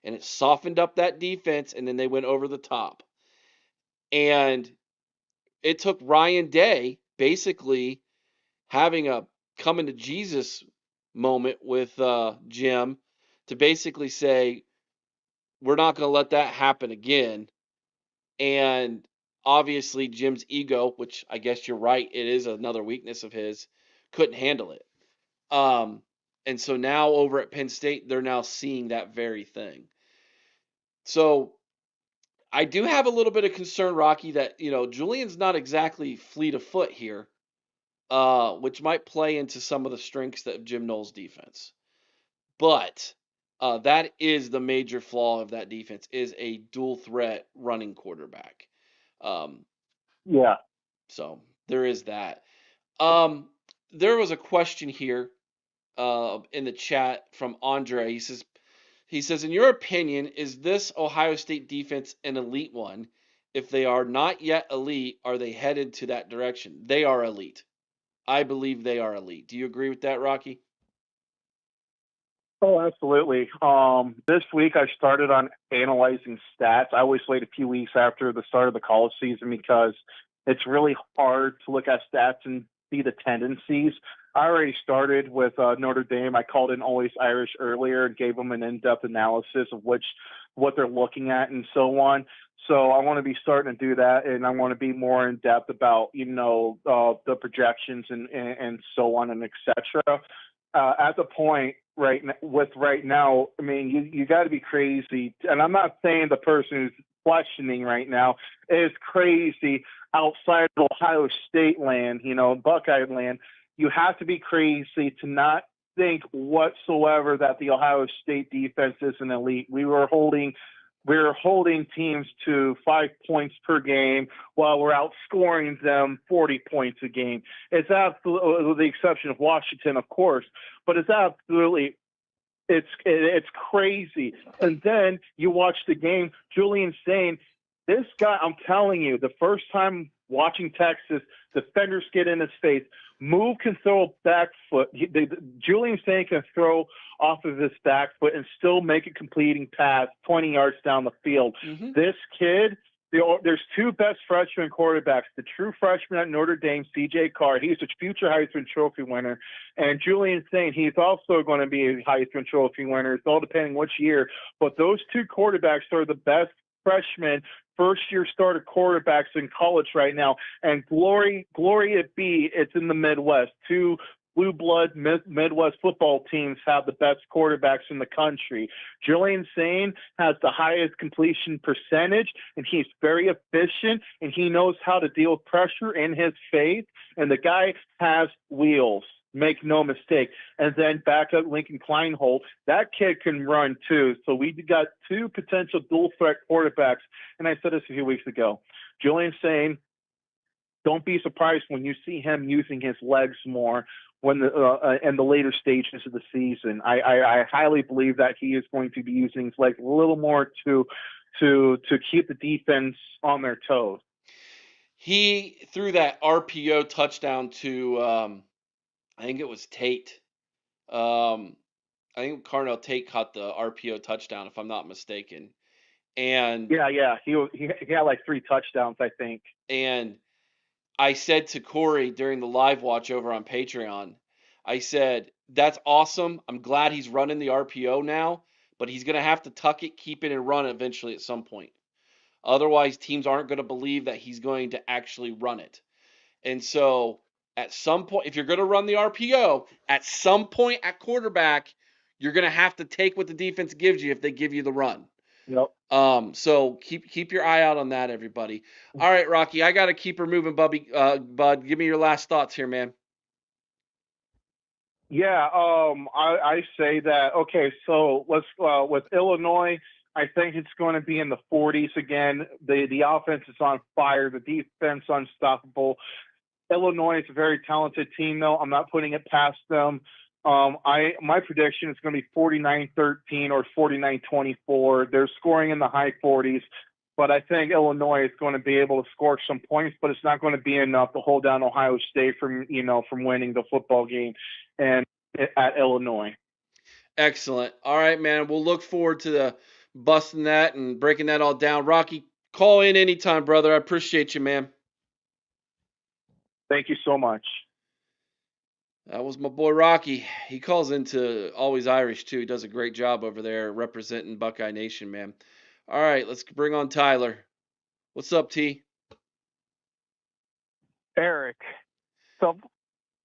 A: And it softened up that defense, and then they went over the top. And it took Ryan Day basically having a coming to Jesus moment with Jim to basically say, we're not going to let that happen again. And obviously Jim's ego, which I guess you're right, it is another weakness of his, couldn't handle it. And so now over at Penn State, they're now seeing that very thing. So I do have a little bit of concern, Rocky, that, Julian's not exactly fleet of foot here, which might play into some of the strengths of Jim Knowles' defense. But that is the major flaw of that defense, is a dual threat running quarterback.
D: Yeah.
A: So there is that. There was a question here in the chat from Andre. He says, in your opinion, is this Ohio State defense an elite one? If they are not yet elite, are they headed to that direction? They are elite. I believe they are elite. Do you agree with that, Rocky?
D: Oh, absolutely. This week I started on analyzing stats. I always wait a few weeks after the start of the college season because it's really hard to look at stats and see the tendencies. I already started with Notre Dame. I called in Always Irish earlier and gave them an in-depth analysis of what they're looking at and so on. So I want to be starting to do that, and I want to be more in depth about the projections and so on and etc. At the point right now, I mean, you got to be crazy, and I'm not saying the person who's questioning right now is crazy outside of Ohio State land, Buckeye land. You have to be crazy to not think whatsoever that the Ohio State defense is an elite. We were holding teams to 5 points per game while we're outscoring them 40 points a game. It's absolutely, with the exception of Washington, of course, but it's absolutely, it's crazy. And then you watch the game, Julian saying, this guy, I'm telling you, the first time watching Texas, defenders get in his face, move can throw a back foot. Julian Sain can throw off of his back foot and still make a completing pass 20 yards down the field. Mm-hmm. This kid, there's 2 best freshman quarterbacks, the true freshman at Notre Dame, C.J. Carr. He's a future Heisman Trophy winner. And Julian Sain, he's also going to be a Heisman Trophy winner. It's all depending which year. But those 2 quarterbacks are the best freshmen, first-year starter quarterbacks in college right now. And glory it be, it's in the Midwest. Two blue blood Midwest football teams have the best quarterbacks in the country. Julian Sain has the highest completion percentage, and he's very efficient, and he knows how to deal with pressure in his face. And the guy has wheels. Make no mistake. And then back up Lincoln Kleinhold. That kid can run too. So we got two potential dual threat quarterbacks. And I said this a few weeks ago. Julian Sain, don't be surprised when you see him using his legs more when in the later stages of the season. I highly believe that he is going to be using his legs a little more to keep the defense on their toes.
A: He threw that RPO touchdown to I think it was Tate. I think Carnell Tate caught the RPO touchdown, if I'm not mistaken. And
D: yeah, he had like 3 touchdowns, I think.
A: And I said to Corey during the live watch over on Patreon, I said, that's awesome. I'm glad he's running the RPO now, but he's going to have to tuck it, keep it, and run eventually at some point. Otherwise, teams aren't going to believe that he's going to actually run it. And so at some point, if you're going to run the RPO, at some point at quarterback, you're going to have to take what the defense gives you if they give you the run.
D: Yep.
A: So keep your eye out on that, everybody. All right, Rocky, I got to keep her moving, bud. Give me your last thoughts here, man.
D: Yeah, I say that. Okay, so let's with Illinois, I think it's going to be in the 40s again. The offense is on fire, the defense unstoppable. Illinois is a very talented team, though. I'm not putting it past them. My prediction is going to be 49-13 or 49-24. They're scoring in the high 40s, but I think Illinois is going to be able to score some points, but it's not going to be enough to hold down Ohio State from winning the football game and at Illinois.
A: Excellent. All right, man. We'll look forward to busting that and breaking that all down. Rocky, call in anytime, brother. I appreciate you, man.
D: Thank you so much.
A: That was my boy Rocky. He calls into Always Irish too. He does a great job over there representing Buckeye Nation, man. All right, let's bring on Tyler. What's up, T?
E: Eric. So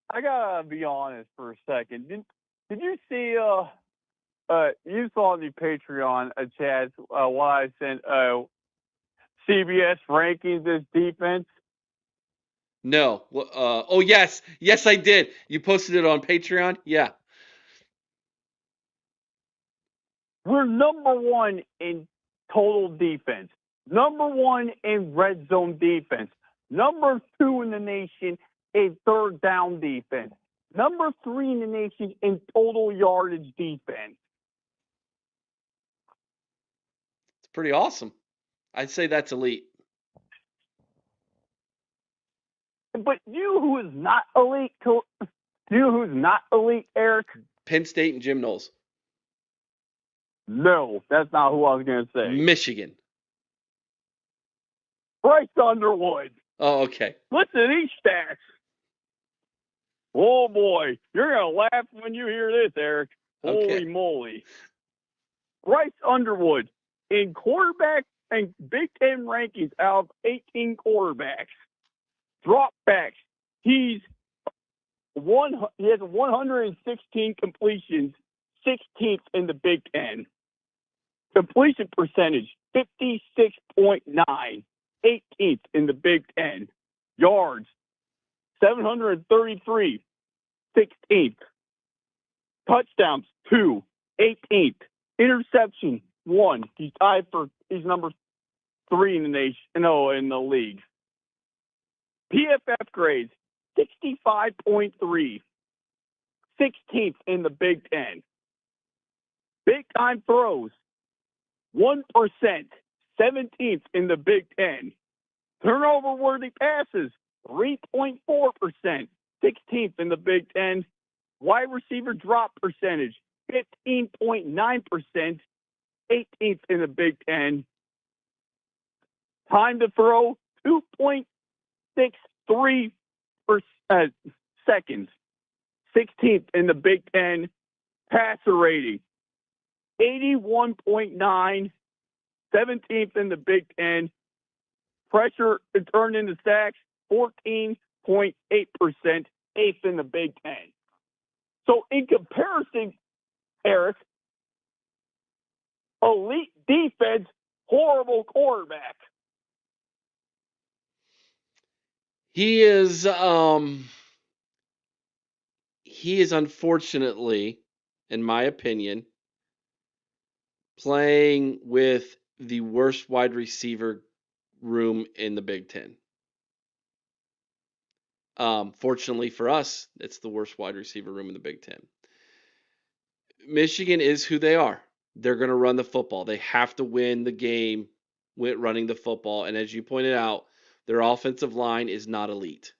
E: I gotta be honest for a second. Did you see you saw the Patreon chat what I sent CBS rankings this defense?
A: No. Oh, yes. Yes, I did. You posted it on Patreon? Yeah.
E: We're number 1 in total defense. Number 1 in red zone defense. Number 2 in the nation in third down defense. Number 3 in the nation in total yardage defense.
A: It's pretty awesome. I'd say that's elite.
E: But you who is not elite, Eric?
A: Penn State and Jim Knowles.
E: No, that's not who I was going to say.
A: Michigan.
E: Bryce Underwood.
A: Oh, okay.
E: Listen to these stats. Oh, boy. You're going to laugh when you hear this, Eric.
A: Okay.
E: Holy moly. Bryce Underwood in quarterback and Big Ten rankings out of 18 quarterbacks. Dropbacks. He has 116 completions, 16th in the Big Ten. Completion percentage, 56.9, 18th in the Big Ten. Yards, 733, 16th. Touchdowns, 2, 18th. Interception, 1. He's number 3 in the nation. No, in the league. PFF grades, 65.3, 16th in the Big Ten. Big time throws, 1%, 17th in the Big Ten. Turnover worthy passes, 3.4%, 16th in the Big Ten. Wide receiver drop percentage, 15.9%, 18th in the Big Ten. Time to throw, 2.63 seconds, 16th in the Big Ten. Passer rating, 81.9, 17th in the Big Ten. Pressure turned into sacks, 14.8%, 8th in the Big Ten. So in comparison, Eric, elite defense, horrible quarterback.
A: He is unfortunately, in my opinion, playing with the worst wide receiver room in the Big Ten. Fortunately for us, it's the worst wide receiver room in the Big Ten. Michigan is who they are. They're going to run the football. They have to win the game with running the football. And as you pointed out, their offensive line is not elite.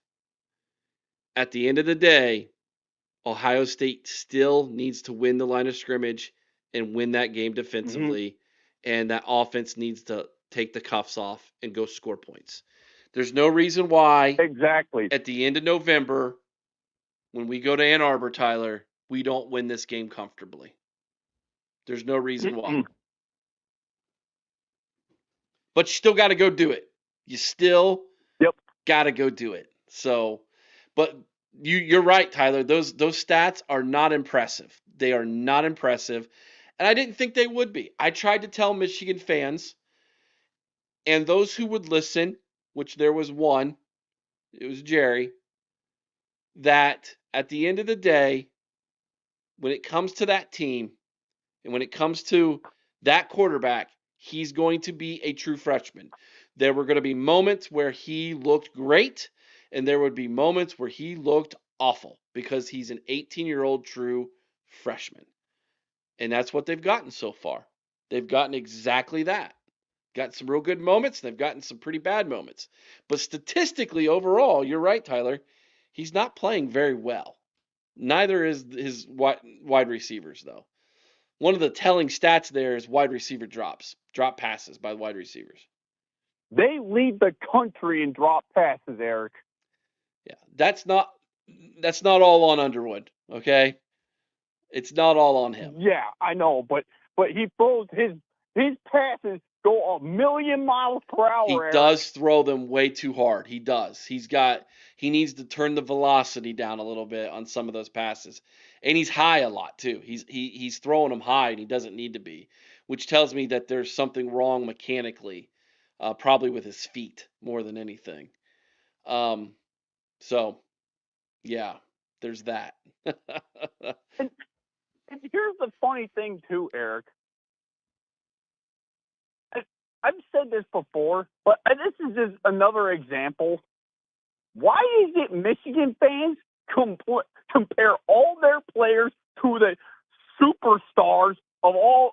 A: At the end of the day, Ohio State still needs to win the line of scrimmage and win that game defensively. Mm-hmm. And that offense needs to take the cuffs off and go score points. There's no reason why
E: exactly
A: at the end of November, when we go to Ann Arbor, Tyler, we don't win this game comfortably. There's no reason why. But you still got to go do it. You still got to go do it. So, but you're right, Tyler. Those stats are not impressive. They are not impressive. And I didn't think they would be. I tried to tell Michigan fans and those who would listen, which there was one, it was Jerry, that at the end of the day, when it comes to that team and when it comes to that quarterback, he's going to be a true freshman. There were going to be moments where he looked great, and there would be moments where he looked awful because he's an 18-year-old true freshman. And that's what they've gotten so far. They've gotten exactly that. Got some real good moments, and they've gotten some pretty bad moments. But statistically, overall, you're right, Tyler. He's not playing very well. Neither is his wide receivers, though. One of the telling stats there is wide receiver drop passes by wide receivers.
E: They lead the country in drop passes, Eric.
A: Yeah, that's not all on Underwood, okay? It's not all on him.
E: Yeah, I know, but he throws his passes go 1,000,000 miles per hour.
A: He does throw them way too hard. He does. He needs to turn the velocity down a little bit on some of those passes. And he's high a lot too. He's throwing them high and he doesn't need to be, which tells me that there's something wrong mechanically, probably with his feet more than anything. So yeah, there's that.
E: and here's the funny thing too, Eric. I've said this before, but this is just another example. Why is it Michigan fans compare all their players to the superstars of all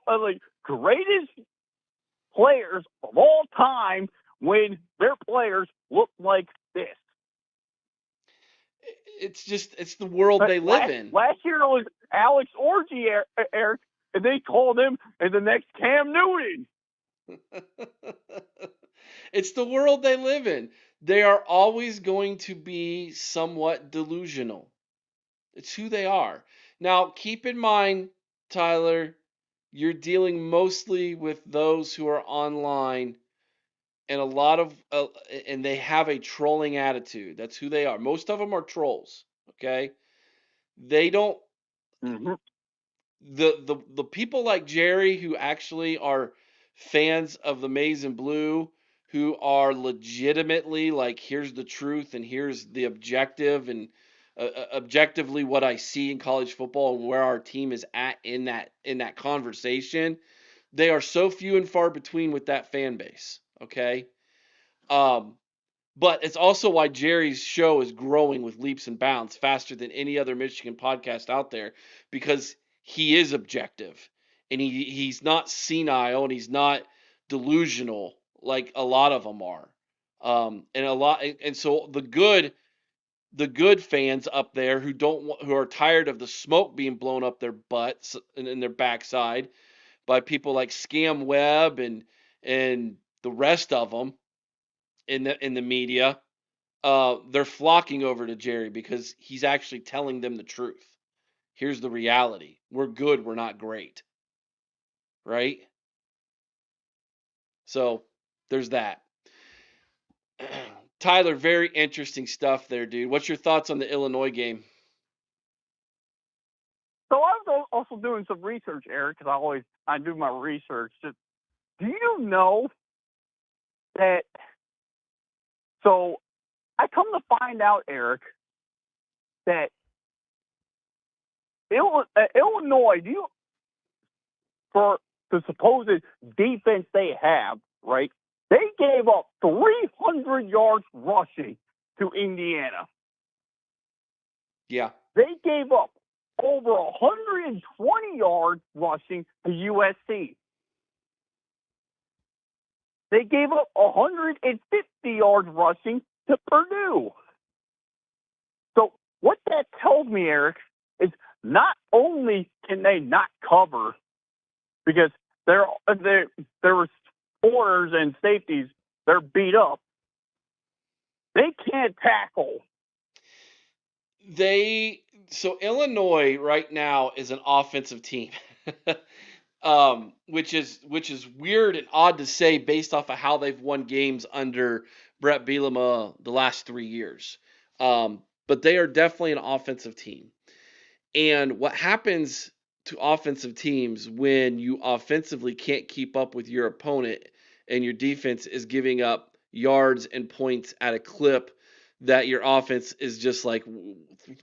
E: greatest players of all time when their players look like this?
A: It's the world they live in.
E: Last year it was Alex Orgy, Eric, and they called him the next Cam Newton.
A: It's the world they live in. They are always going to be somewhat delusional. It's who they are. Now, keep in mind, Tyler, you're dealing mostly with those who are online and a lot of and they have a trolling attitude. That's who they are. Most of them are trolls, okay? They don't the people like Jerry who actually are fans of the Maize and Blue, who are legitimately like, here's the truth and here's the objective and objectively what I see in college football and where our team is at in that conversation. They are so few and far between with that fan base. Okay. But it's also why Jerry's show is growing with leaps and bounds faster than any other Michigan podcast out there, because he is objective and he's not senile and he's not delusional like a lot of them are. And so the good fans up there who are tired of the smoke being blown up their butts and in their backside by people like Scam Webb and the rest of them in the media, they're flocking over to Jerry because he's actually telling them the truth. Here's the reality. We're good. We're not great. Right? So there's that. Tyler, very interesting stuff there, dude. What's your thoughts on the Illinois game?
E: So I was also doing some research, Eric, because I do my research. Just, do you know that? So I come to find out, Eric, that Illinois, for the supposed defense they have, right? They gave up 300 yards rushing to Indiana.
A: Yeah.
E: They gave up over 120 yards rushing to USC. They gave up 150 yards rushing to Purdue. So what that tells me, Eric, is not only can they not cover because there were corners and safeties, they're beat up. They can't tackle.
A: So Illinois right now is an offensive team. Which is weird and odd to say based off of how they've won games under Brett Bielema the last 3 years. But they are definitely an offensive team. And what happens to offensive teams when you offensively can't keep up with your opponent and your defense is giving up yards and points at a clip that your offense is just like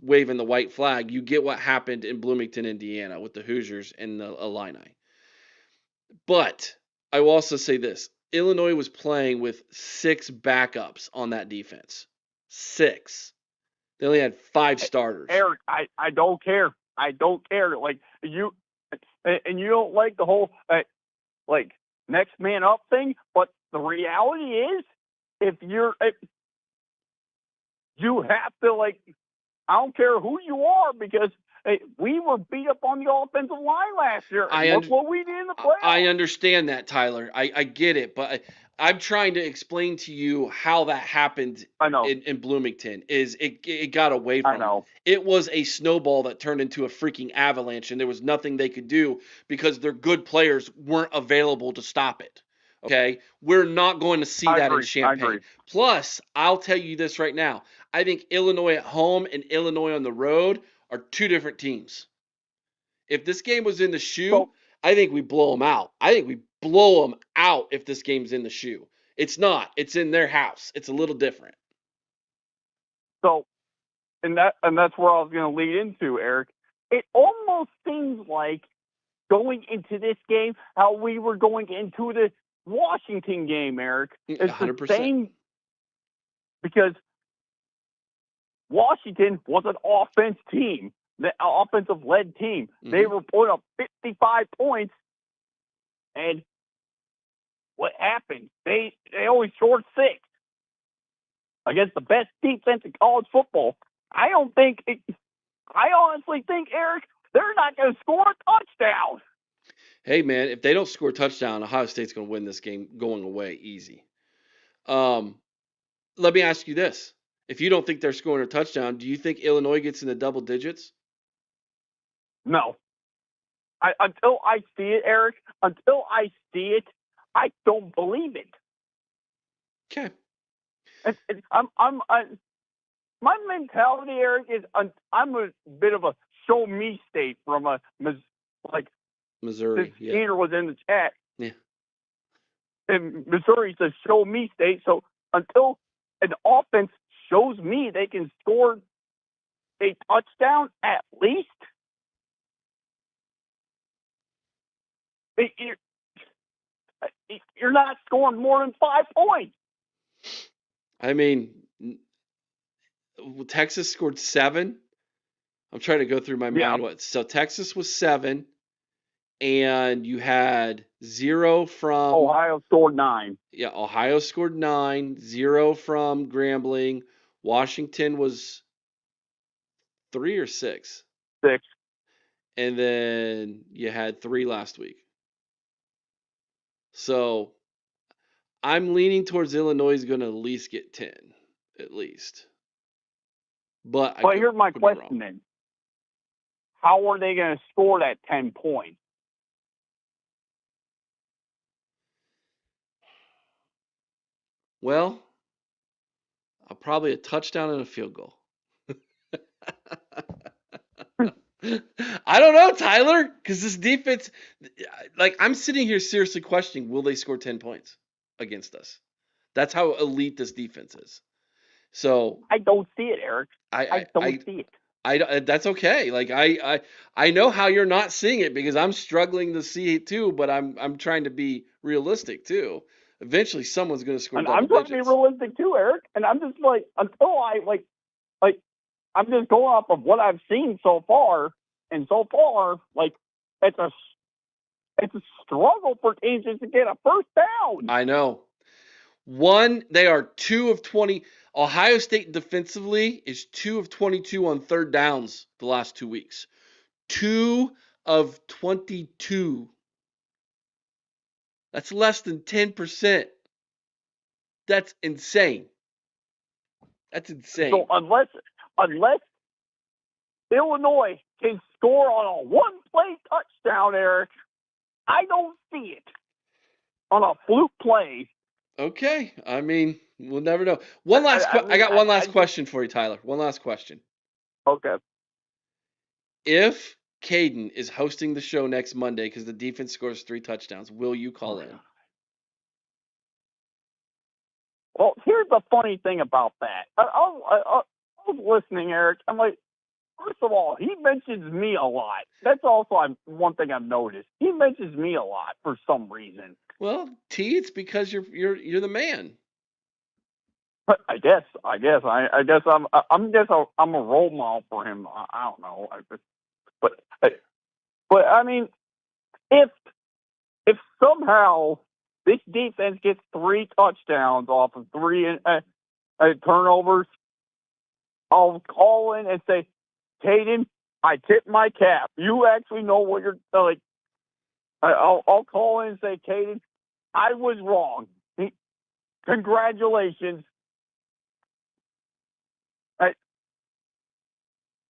A: waving the white flag, you get what happened in Bloomington, Indiana with the Hoosiers and the Illini. But I will also say this. Illinois was playing with 6 backups on that defense. 6. They only had 5 starters.
E: Eric, I don't care. I don't care. Like you, and you don't like the whole like next man up thing. But the reality is, if you have to like, I don't care who you are because we were beat up on the offensive line last year. Look what we did in the playoffs.
A: I understand that, Tyler. I get it, but I'm trying to explain to you how that happened.
E: I know.
A: In Bloomington is it got away from.
E: I know.
A: It was a snowball that turned into a freaking avalanche, and there was nothing they could do because their good players weren't available to stop it. Okay, we're not going to see that in Champaign. Plus, I'll tell you this right now. I think Illinois at home and Illinois on the road are 2 different teams. If this game was in the shoe, I think we blow them out. I think we blow them out if this game's in the shoe. It's not. It's in their house. It's a little different.
E: So, and that's where I was going to lead into, Eric. It almost seems like going into this game how we were going into the Washington game, Eric. It's
A: 100%.
E: The same because Washington was an offense team, the offensive-led team. Mm-hmm. They were putting up 55 points, and what happened? They only scored 6 against the best defense in college football. I honestly think, Eric, they're not going to score a touchdown.
A: Hey, man, if they don't score a touchdown, Ohio State's going to win this game going away easy. Let me ask you this. If you don't think they're scoring a touchdown, do you think Illinois gets in the double digits?
E: No. Until I see it, Eric, I don't believe it.
A: Okay.
E: My mentality, Eric, is I'm a bit of a show me state from
A: Missouri.
E: This Peter was in the chat.
A: Yeah.
E: And Missouri's a show me state, so until an offense shows me they can score a touchdown at least, you're not scoring more than 5 points.
A: I mean, Texas scored 7. I'm trying to go through my mind. So Texas was 7, and you had 0 from
E: Ohio scored 9.
A: Yeah, Ohio scored 9, 0 from Grambling. Washington was 3 or 6.
E: 6.
A: And then you had 3 last week. So I'm leaning towards Illinois is going to at least get 10, at least. But
E: here's my question then. How are they going to score that 10 points?
A: Well, probably a touchdown and a field goal. I don't know, Tyler, because this defense, like, I'm sitting here seriously questioning, will they score 10 points against us? That's how elite this defense is. So
E: I don't see it, Eric. I don't see it.
A: That's okay. Like, I know how you're not seeing it because I'm struggling to see it too, but I'm trying to be realistic too. Eventually, someone's going to score double
E: I'm trying
A: digits.
E: to be realistic too, Eric. And I'm just like, until I like, I'm just going off of what I've seen so far, and so far, like, it's a struggle for teams just to get a first down.
A: I know. They are 2 of 20. Ohio State defensively is 2 of 22 on third downs the last 2 weeks. 2 of 22. That's less than 10%. That's insane. That's insane.
E: So unless Illinois can score on a one-play touchdown, Eric, I don't see it on a fluke play.
A: Okay. I mean, we'll never know. I got one last question for you, Tyler. One last question.
E: Okay.
A: If Caden is hosting the show next Monday because the defense scores 3 touchdowns, will you call in?
E: Well, here's the funny thing about that. I was listening, Eric. I'm like, first of all, he mentions me a lot. That's also one thing I've noticed. He mentions me a lot for some reason.
A: Well, it's because you're the man.
E: I guess I'm a role model for him. I don't know, but I mean, if somehow this defense gets 3 touchdowns off of 3 turnovers, I'll call in and say, Caden, I tip my cap. You actually know what you're like. I'll call in and say, Caden, I was wrong. Congratulations.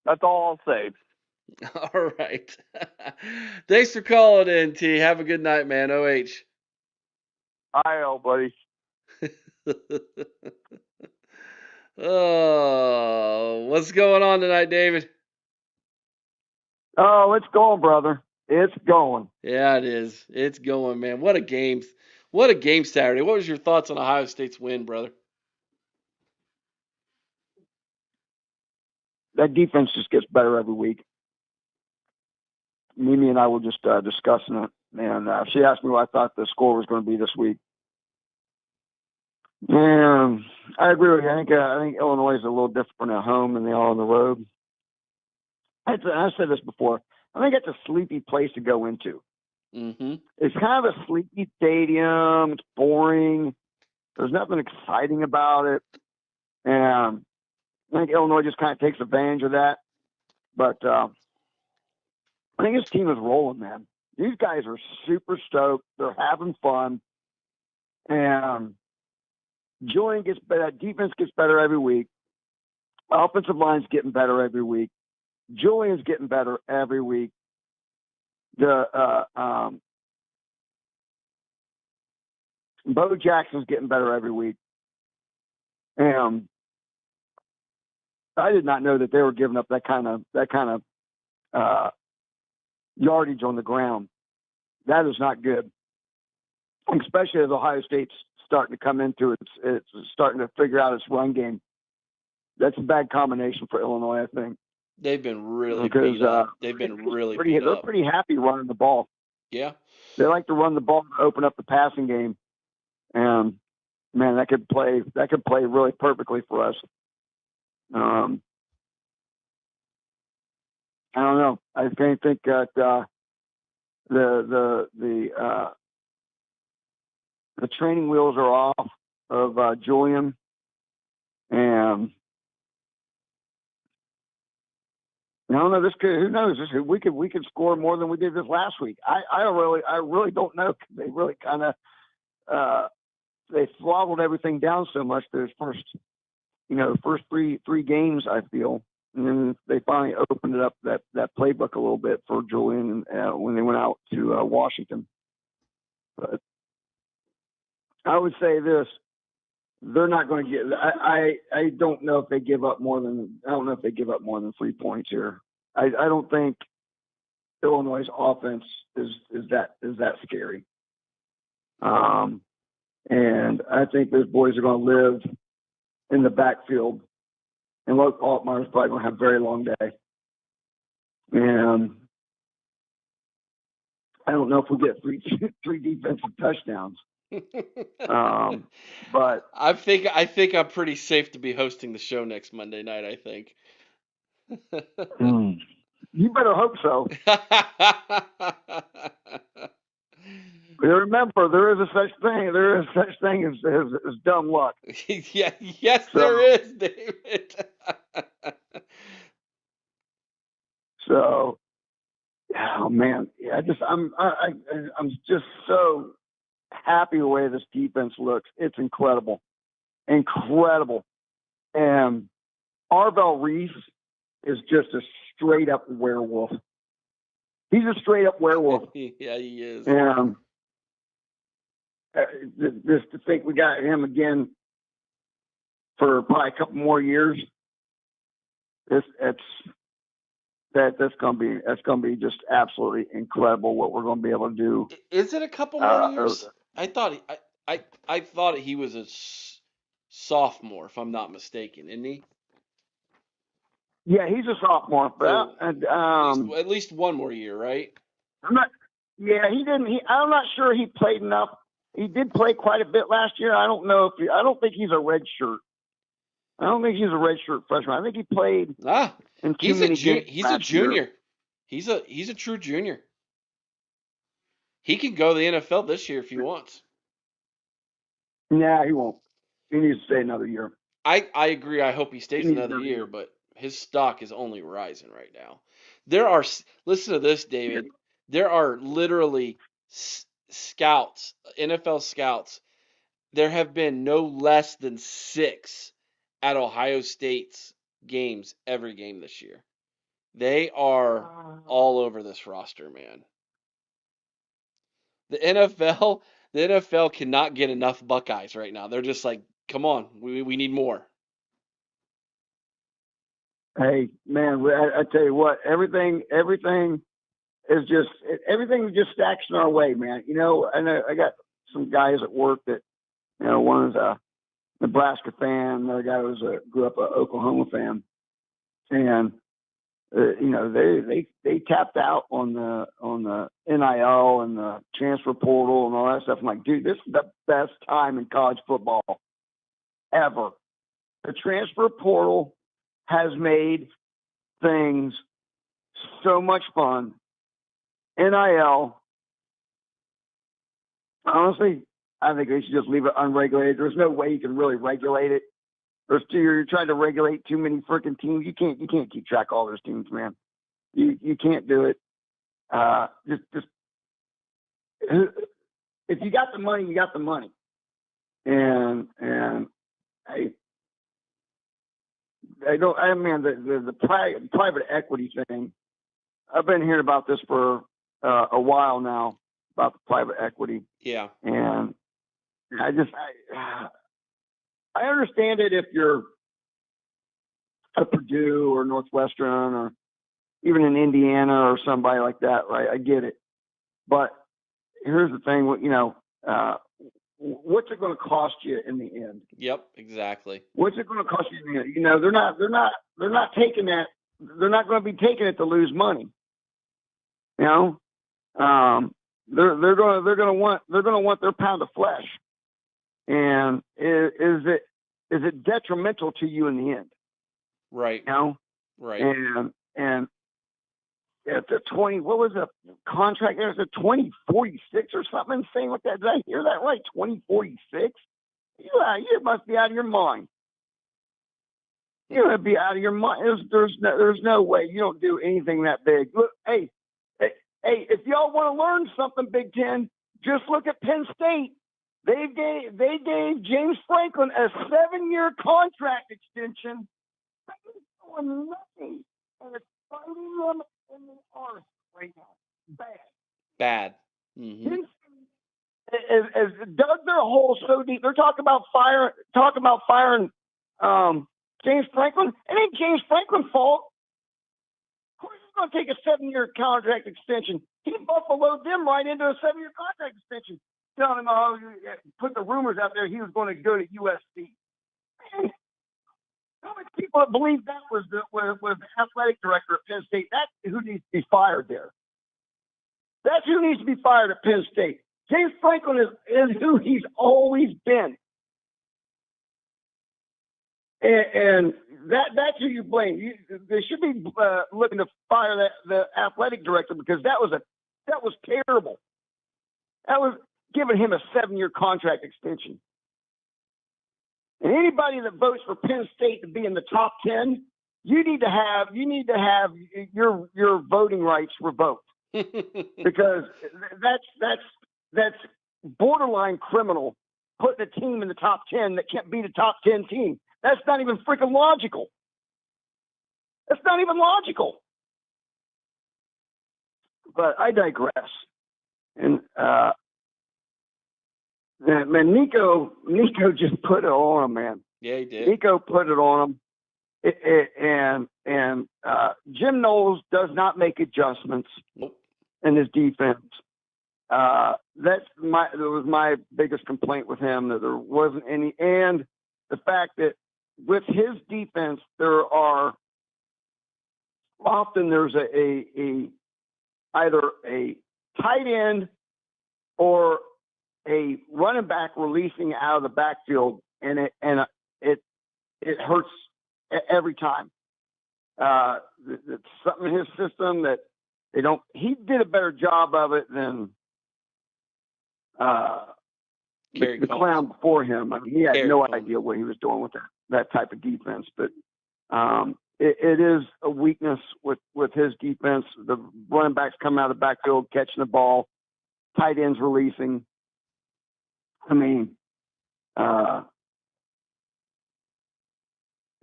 E: That's all I'll say.
A: All right. Thanks for calling in, T. Have a good night, man. OH.
E: I know, buddy.
A: Oh, what's going on tonight, David?
F: Oh, it's going, brother. It's going.
A: Yeah, it is. It's going, man. What a game. What a game Saturday. What was your thoughts on Ohio State's win, brother?
F: That defense just gets better every week. Mimi and I were just discussing it, and she asked me what I thought the score was going to be this week. And I agree with you. I think Illinois is a little different at home than they are on the road. I said this before. I think it's a sleepy place to go into.
A: Mm-hmm.
F: It's kind of a sleepy stadium. It's boring. There's nothing exciting about it. And I think Illinois just kind of takes advantage of that. But I think his team is rolling, man. These guys are super stoked. They're having fun. And Julian gets better. Defense gets better every week. Offensive line's getting better every week. Julian's getting better every week. Bo Jackson's getting better every week. And I did not know that they were giving up that kind of yardage on the ground. That is not good, especially as Ohio State's starting to come into it. It's starting to figure out its run game. That's a bad combination for Illinois, I think.
A: They've been really beat up. They've been really beat up.
F: They're pretty happy running the ball.
A: Yeah.
F: They like to run the ball to open up the passing game. And man, that could play really perfectly for us. I don't know. I think that the training wheels are off of Julian, and I don't know. Who knows? We could score more than we did this last week. I really don't know. They really kind of they throttled everything down so much. Those first three games, I feel, and then they finally opened it up that playbook a little bit for Julian when they went out to Washington. But I would say this: they're not going to get. I don't know if they give up more than. I don't know if they give up more than 3 points here. I don't think Illinois' offense is that scary. And I think those boys are going to live in the backfield, and Luke Altmaier's probably going to have a very long day. And I don't know if we'll get three defensive touchdowns. But
A: I think I'm pretty safe to be hosting the show next Monday night. I think.
F: You better hope so. But remember, there is a such thing. There is such thing as dumb luck.
A: Yeah, yes, so, there is, David.
F: So, oh man, yeah, I'm just so happy the way this defense looks. It's incredible. And Arvell Reese is just a straight up werewolf. He's a straight up werewolf.
A: Yeah, he is.
F: And just to think we got him again for probably a couple more years, that's gonna be just absolutely incredible what we're gonna be able to do.
A: Is it a couple more years? I thought he was a sophomore, if I'm not mistaken, isn't he?
F: Yeah, he's a sophomore, but
A: at least one more year, right?
F: He didn't. I'm not sure he played enough. He did play quite a bit last year. I don't think he's a red shirt. I don't think he's a red shirt freshman. I think he played. In
A: he's a junior. He's a true junior. He can go to the NFL this year if he wants.
F: Nah, he won't. He needs to stay another year.
A: I agree. I hope he stays another year, but his stock is only rising right now. Listen to this, David. Yeah. There are literally scouts, NFL scouts. There have been no less than 6 at Ohio State's games every game this year. They are all over this roster, man. The NFL cannot get enough Buckeyes right now. They're just like, come on, we need more.
F: Hey, man, I tell you what, everything is just stacks in our way, man. You know, I got some guys at work that, you know, one is a Nebraska fan, another guy grew up an Oklahoma fan, and you know, they tapped out on the NIL and the transfer portal and all that stuff. I'm like, dude, this is the best time in college football ever. The transfer portal has made things so much fun. NIL, honestly, I think they should just leave it unregulated. There's no way you can really regulate it. You're trying to regulate too many freaking teams. You can't keep track of all those teams, man. You can't do it. Just if you got the money, you got the money. And the private equity thing, I've been hearing about this for a while now, about the private equity.
A: Yeah.
F: And I understand it if you're at Purdue or Northwestern or even in Indiana or somebody like that, right? I get it. But here's the thing, you know, what's it going to cost you in the end?
A: Yep, exactly.
F: What's it going to cost you in the end? You know, they're not taking that. They're not going to be taking it to lose money. You know, they're going to want their pound of flesh. And is it detrimental to you in the end?
A: Right.
F: You know?
A: Right.
F: And at the 20, what was the contract? There was a 2046 or something insane like that. Did I hear that right? 2046? You must be out of your mind. You're gonna be out of your mind. There's no way you don't do anything that big. Look, hey, if y'all want to learn something, Big Ten, just look at Penn State. They gave James Franklin a 7-year contract extension. He's doing nothing, and it's fighting them in the arse right now. Bad.
A: Mm-hmm.
F: has dug their hole so deep. They're talking about firing James Franklin. It ain't James Franklin's fault. Of course, he's going to take a 7-year contract extension. He buffaloed them right into a 7-year contract extension, telling them, put the rumors out there he was going to go to USC. Man, how many people believe that was the athletic director at Penn State? That's who needs to be fired there. That's who needs to be fired at Penn State. James Franklin is who he's always been. And that's who you blame. They should be looking to fire the athletic director, because that was terrible. That was giving him a 7-year contract extension. And anybody that votes for Penn State to be in the top 10, you need to have your voting rights revoked. Because that's borderline criminal, putting a team in the top 10 that can't beat a top 10 team. That's not even freaking logical. That's not even logical. But I digress. And man, Nico just put it on him, man.
A: Yeah, he did.
F: Nico put it on him. And Jim Knowles does not make adjustments in his defense. That was my biggest complaint with him, that there wasn't any, and the fact that with his defense, there's either a tight end or a running back releasing out of the backfield, and it hurts every time. It's something in his system that they don't. He did a better job of it than the clown before him. I mean, he had no idea what he was doing with that type of defense. But it is a weakness with his defense. The running backs coming out of the backfield, catching the ball, tight ends releasing. I mean, and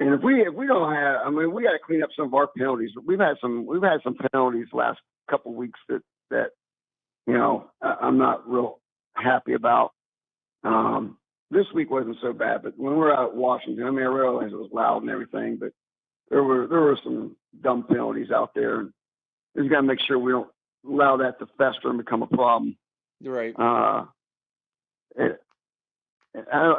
F: if we don't have, I mean, we got to clean up some of our penalties. We've had some penalties last couple of weeks that I'm not real happy about. This week wasn't so bad, but when we were out at Washington, I mean, I realized it was loud and everything, but there were some dumb penalties out there, and we just got to make sure we don't allow that to fester and become a problem.
A: Right.
F: I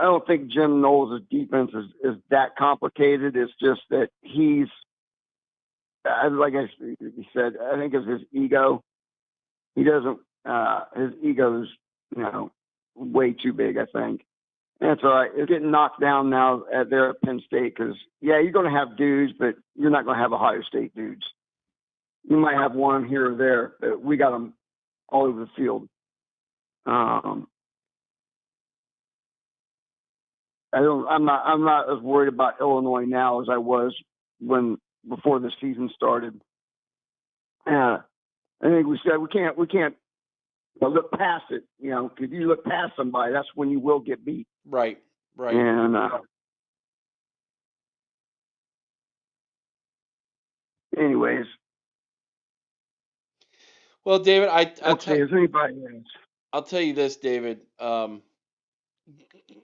F: don't think Jim Knowles' defense is that complicated. It's just that he's, like he said, I think it's his ego. He doesn't. His ego's, way too big, I think. And it's all right. It's getting knocked down now there at Penn State because, yeah, you're going to have dudes, but you're not going to have Ohio State dudes. You might have one here or there, but we got them all over the field. I'm not as worried about Illinois now as I was before the season started. I think we said we can't look past it, because if you look past somebody, that's when you will get beat.
A: Right.
F: And anyways.
A: Well, David,
F: I'll
A: tell you this, David.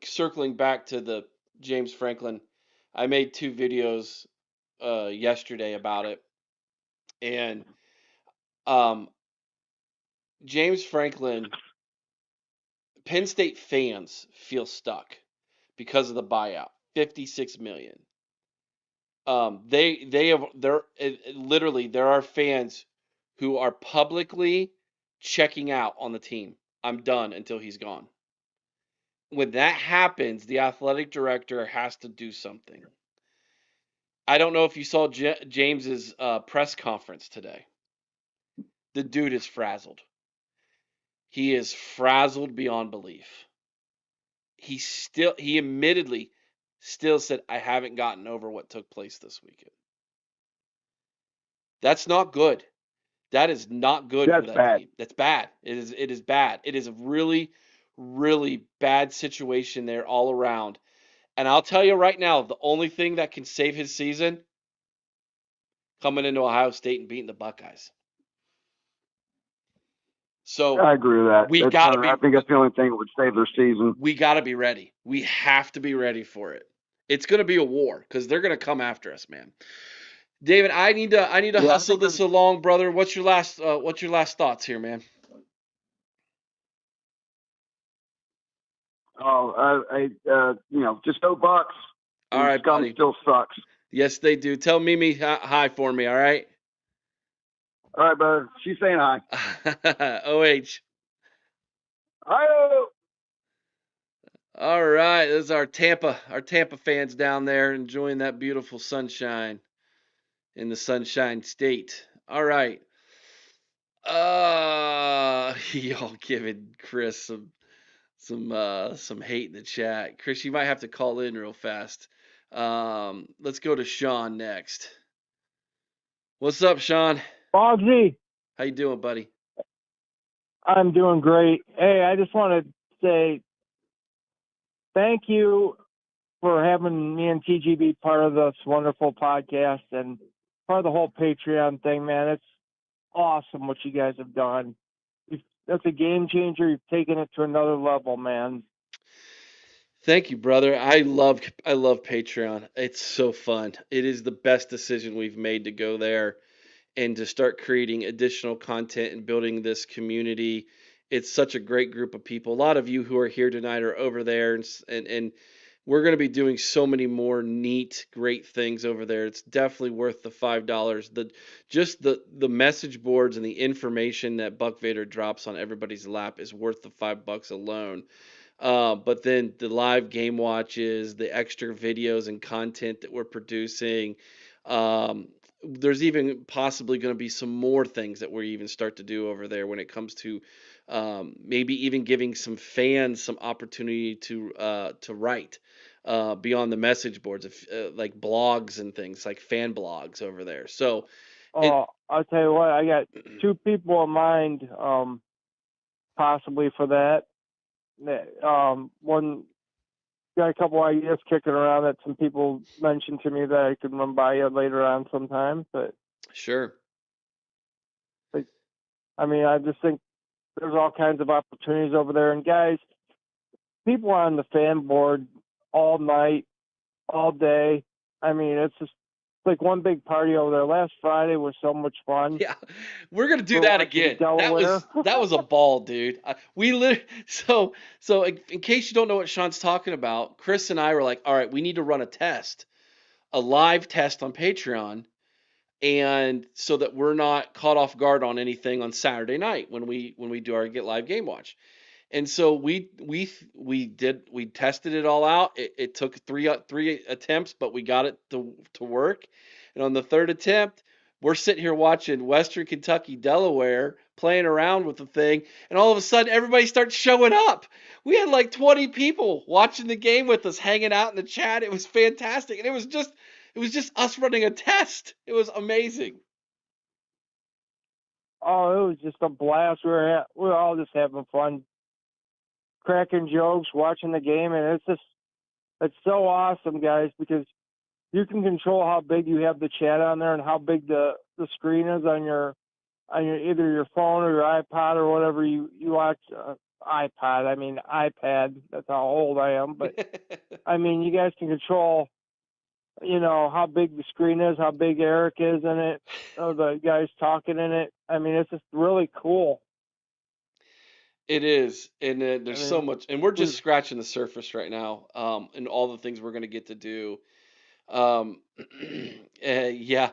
A: Circling back to the James Franklin, I made 2 videos yesterday about it, and James Franklin, Penn State fans feel stuck because of the buyout, $56 million. Literally there are fans who are publicly checking out on the team. I'm done until he's gone. When that happens, the athletic director has to do something. I don't know if you saw James's press conference today. The dude is frazzled. He is frazzled beyond belief. He admittedly still said, I haven't gotten over what took place this weekend. That's not good. That is not good for that team. That's bad. It is bad. It is a really, really bad situation there all around. And I'll tell you right now, the only thing that can save his season, coming into Ohio State and beating the Buckeyes. So
F: I agree with that.
A: We gotta be.
F: I think that's the only thing that would save their season.
A: We got to be ready. We have to be ready for it. It's going to be a war because they're going to come after us, man. David, I need to hustle this along, brother. What's your last thoughts here, man?
F: Oh, just go Bucks.
A: All right,
F: Scum
A: buddy.
F: still sucks.
A: Yes, they do. Tell Mimi hi for me, all right?
F: All right, brother. She's saying hi.
A: OH.
F: Hi.
A: All right, this is our Tampa fans down there enjoying that beautiful sunshine in the Sunshine State. All right. Y'all giving Chris some hate in the chat. Chris, you might have to call in real fast. Let's go to Sean next. What's up, Sean?
G: Bogsy.
A: How you doing, buddy?
G: I'm doing great. Hey, I just want to say thank you for having me and TG be part of this wonderful podcast and part of the whole Patreon thing, man. It's awesome what you guys have done. That's a game changer. You've taken it to another level, man.
A: Thank you, brother. I love Patreon. It's so fun. It is the best decision we've made to go there and to start creating additional content and building this community. It's such a great group of people. A lot of you who are here tonight are over there, and we're going to be doing so many more neat, great things over there. It's definitely worth the $5. The message boards and the information that Buck Vader drops on everybody's lap is worth the $5 alone. But then the live game watches, the extra videos and content that we're producing. There's even possibly going to be some more things that we even start to do over there when it comes to maybe even giving some fans some opportunity to write beyond the message boards, like blogs and things like fan blogs over there. So,
G: I'll tell you what, I got two people in mind, possibly for that. One got a couple ideas kicking around that some people mentioned to me that I could run by you later on sometime. But
A: sure.
G: I mean, I just think there's all kinds of opportunities over there. And guys, people are on the fan board all night, all day. I mean, it's just like one big party over there. Last Friday was so much fun.
A: Yeah, we're gonna do that again. That was a ball, dude. So in case you don't know what Sean's talking about, Chris and I were like, all right, we need to run a live test on Patreon, and so that we're not caught off guard on anything on Saturday night when we do our Get Live Game Watch. And so we tested it all out. It took three attempts, but we got it to work. And on the third attempt, we're sitting here watching Western Kentucky, Delaware, playing around with the thing, and all of a sudden everybody starts showing up. We had like 20 people watching the game with us, hanging out in the chat. It was fantastic, and it was just us running a test. It was amazing.
G: Oh, it was just a blast. We were all just having fun, cracking jokes, watching the game, and it's so awesome, guys, because you can control how big you have the chat on there and how big the screen is on your either your phone or your iPod or whatever you watch. iPod, I mean iPad. That's how old I am, but I mean you guys can control, how big the screen is, how big Eric is in it, the guys talking in it. I mean, it's just really cool.
A: It is, and there's so much, and we're just scratching the surface right now, and all the things we're going to get to do. Yeah,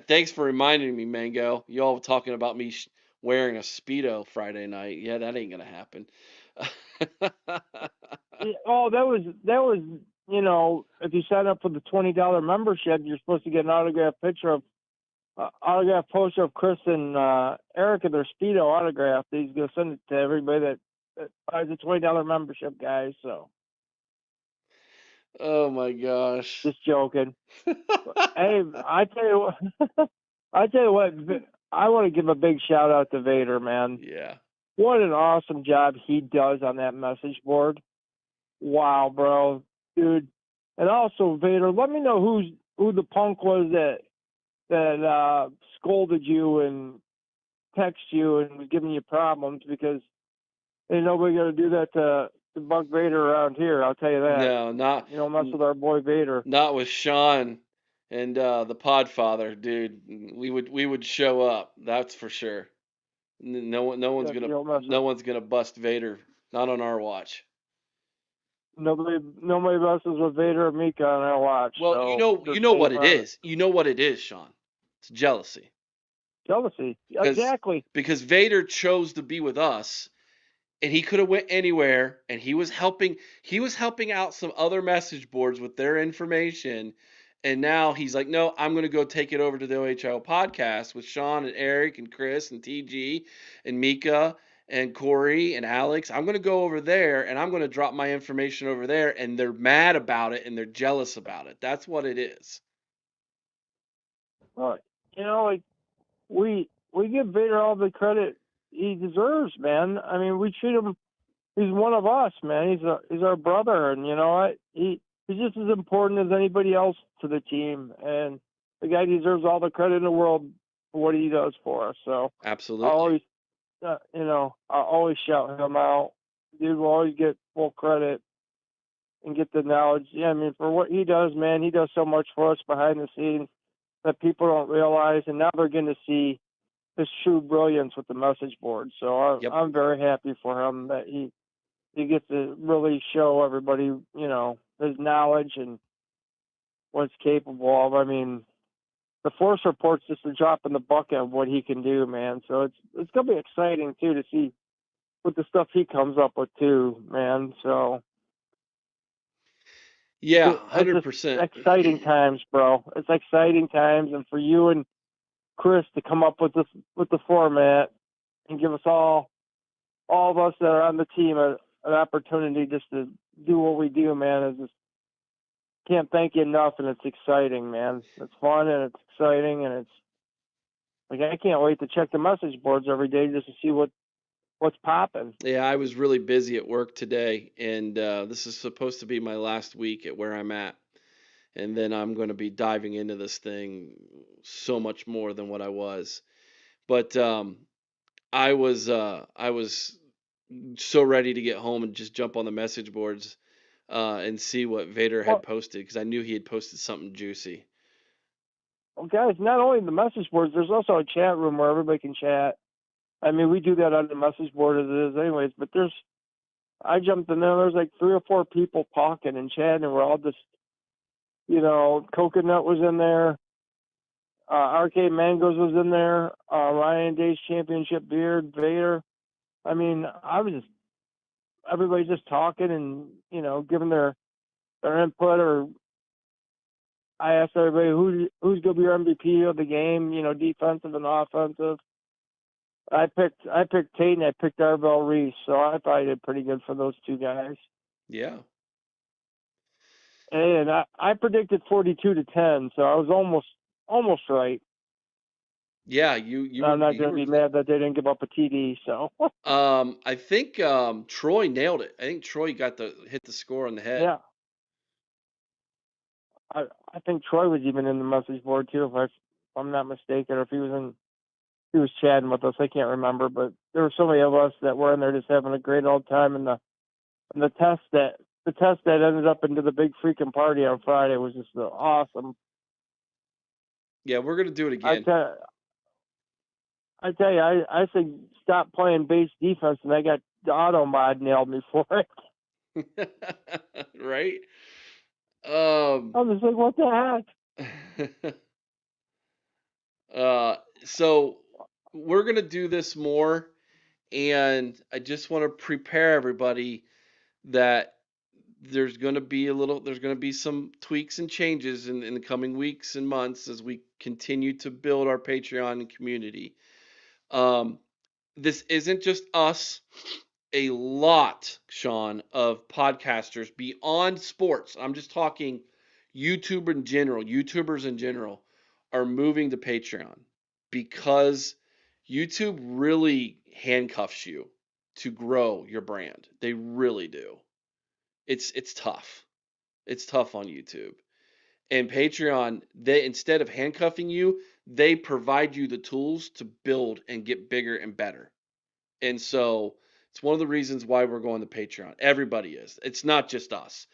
A: thanks for reminding me, Mango. You all were talking about me wearing a Speedo Friday night. Yeah, that ain't going to happen.
G: Oh, that was, if you sign up for the $20 membership, you're supposed to get an autographed poster of Chris and Eric and their Speedo autograph. He's going to send it to everybody that buys a $20 membership, guys. So.
A: Oh my gosh.
G: Just joking. Hey, I tell you what, I want to give a big shout out to Vader, man.
A: Yeah.
G: What an awesome job he does on that message board. Wow, bro, dude. And also, Vader, let me know who the punk was that scolded you and text you and was giving you problems because ain't nobody gonna do that to Buck Vader around here. I'll tell you that.
A: No, not
G: You don't mess with our boy Vader.
A: not with Sean and the Podfather, dude. We would show up. That's for sure. No one's gonna bust Vader. Not on our watch.
G: Nobody messes with Vader or Mika on our watch.
A: Well,
G: So
A: you know what it is. You know what it is, Sean. It's jealousy.
G: Jealousy. Exactly.
A: Because Vader chose to be with us, and he could have went anywhere, and he was helping out some other message boards with their information, and now he's like, no, I'm going to go take it over to the OHL podcast with Sean and Eric and Chris and TG and Mika and Corey and Alex. I'm going to go over there, and I'm going to drop my information over there, and they're mad about it, and they're jealous about it. That's what it is.
G: Well, like we give Vader all the credit he deserves, man. I mean, we treat him. He's one of us, man. He's our brother, and you know what? He's just as important as anybody else to the team, and the guy deserves all the credit in the world for what he does for us. So
A: absolutely,
G: I'll always shout him out. Dude will always get full credit and get the knowledge. Yeah, I mean, for what he does, man, he does so much for us behind the scenes that people don't realize, and now they're going to see his true brilliance with the message board. So I'm very happy for him that he gets to really show everybody, his knowledge and what he's capable of. I mean, the Force report's just a drop in the bucket of what he can do, man. So it's gonna be exciting too to see what the stuff he comes up with too, man. So
A: yeah, 100%.
G: Exciting times, bro. It's exciting times, and for you and Chris to come up with the format and give us all of us that are on the team an opportunity just to do what we do, man. Is just can't thank you enough, and it's exciting, man. It's fun and it's exciting, and it's like I can't wait to check the message boards every day just to see what's popping.
A: Yeah, I was really busy at work today, and this is supposed to be my last week at where I'm at, and then I'm going to be diving into this thing so much more than what I was. But I was so ready to get home and just jump on the message boards and see what Vader had posted, because I knew he had posted something juicy.
G: Well, guys, not only the message boards, there's also a chat room where everybody can chat. I mean, we do that on the message board as it is anyways, but I jumped in there's like 3 or 4 people talking and chatting, and we're all just, Coconut was in there, Arcade Mangoes was in there, Ryan Day's Championship Beard, Vader. I mean, everybody's just talking and, giving their input, or I asked everybody who's going to be your MVP of the game, defensive and offensive. I picked Tate and I picked Arvell Reese, so I thought I did pretty good for those 2 guys.
A: Yeah.
G: And I predicted 42-10, so I was almost right.
A: Yeah, you.
G: I'm not going to be mad that they didn't give up a TD. So.
A: I think Troy nailed it. I think Troy hit the score on the head.
G: Yeah. I think Troy was even in the message board too, if I'm not mistaken, or if he was chatting with us. I can't remember, but there were so many of us that were in there just having a great old time. And the test that ended up into the big freaking party on Friday was just awesome.
A: Yeah, we're gonna do it again.
G: I tell you, I said stop playing base defense, and I got the auto mod nailed me for it.
A: Right?
G: I'm just like, what the heck?
A: So we're gonna do this more, and I just want to prepare everybody that there's gonna be some tweaks and changes in the coming weeks and months as we continue to build our Patreon and community. This isn't just us. A lot, Sean, of podcasters beyond sports, I'm just talking YouTubers in general are moving to Patreon because YouTube really handcuffs you to grow your brand. They really do. It's tough. It's tough on YouTube. And Patreon, they, instead of handcuffing you, they provide you the tools to build and get bigger and better. And so it's one of the reasons why we're going to Patreon. Everybody is. It's not just us.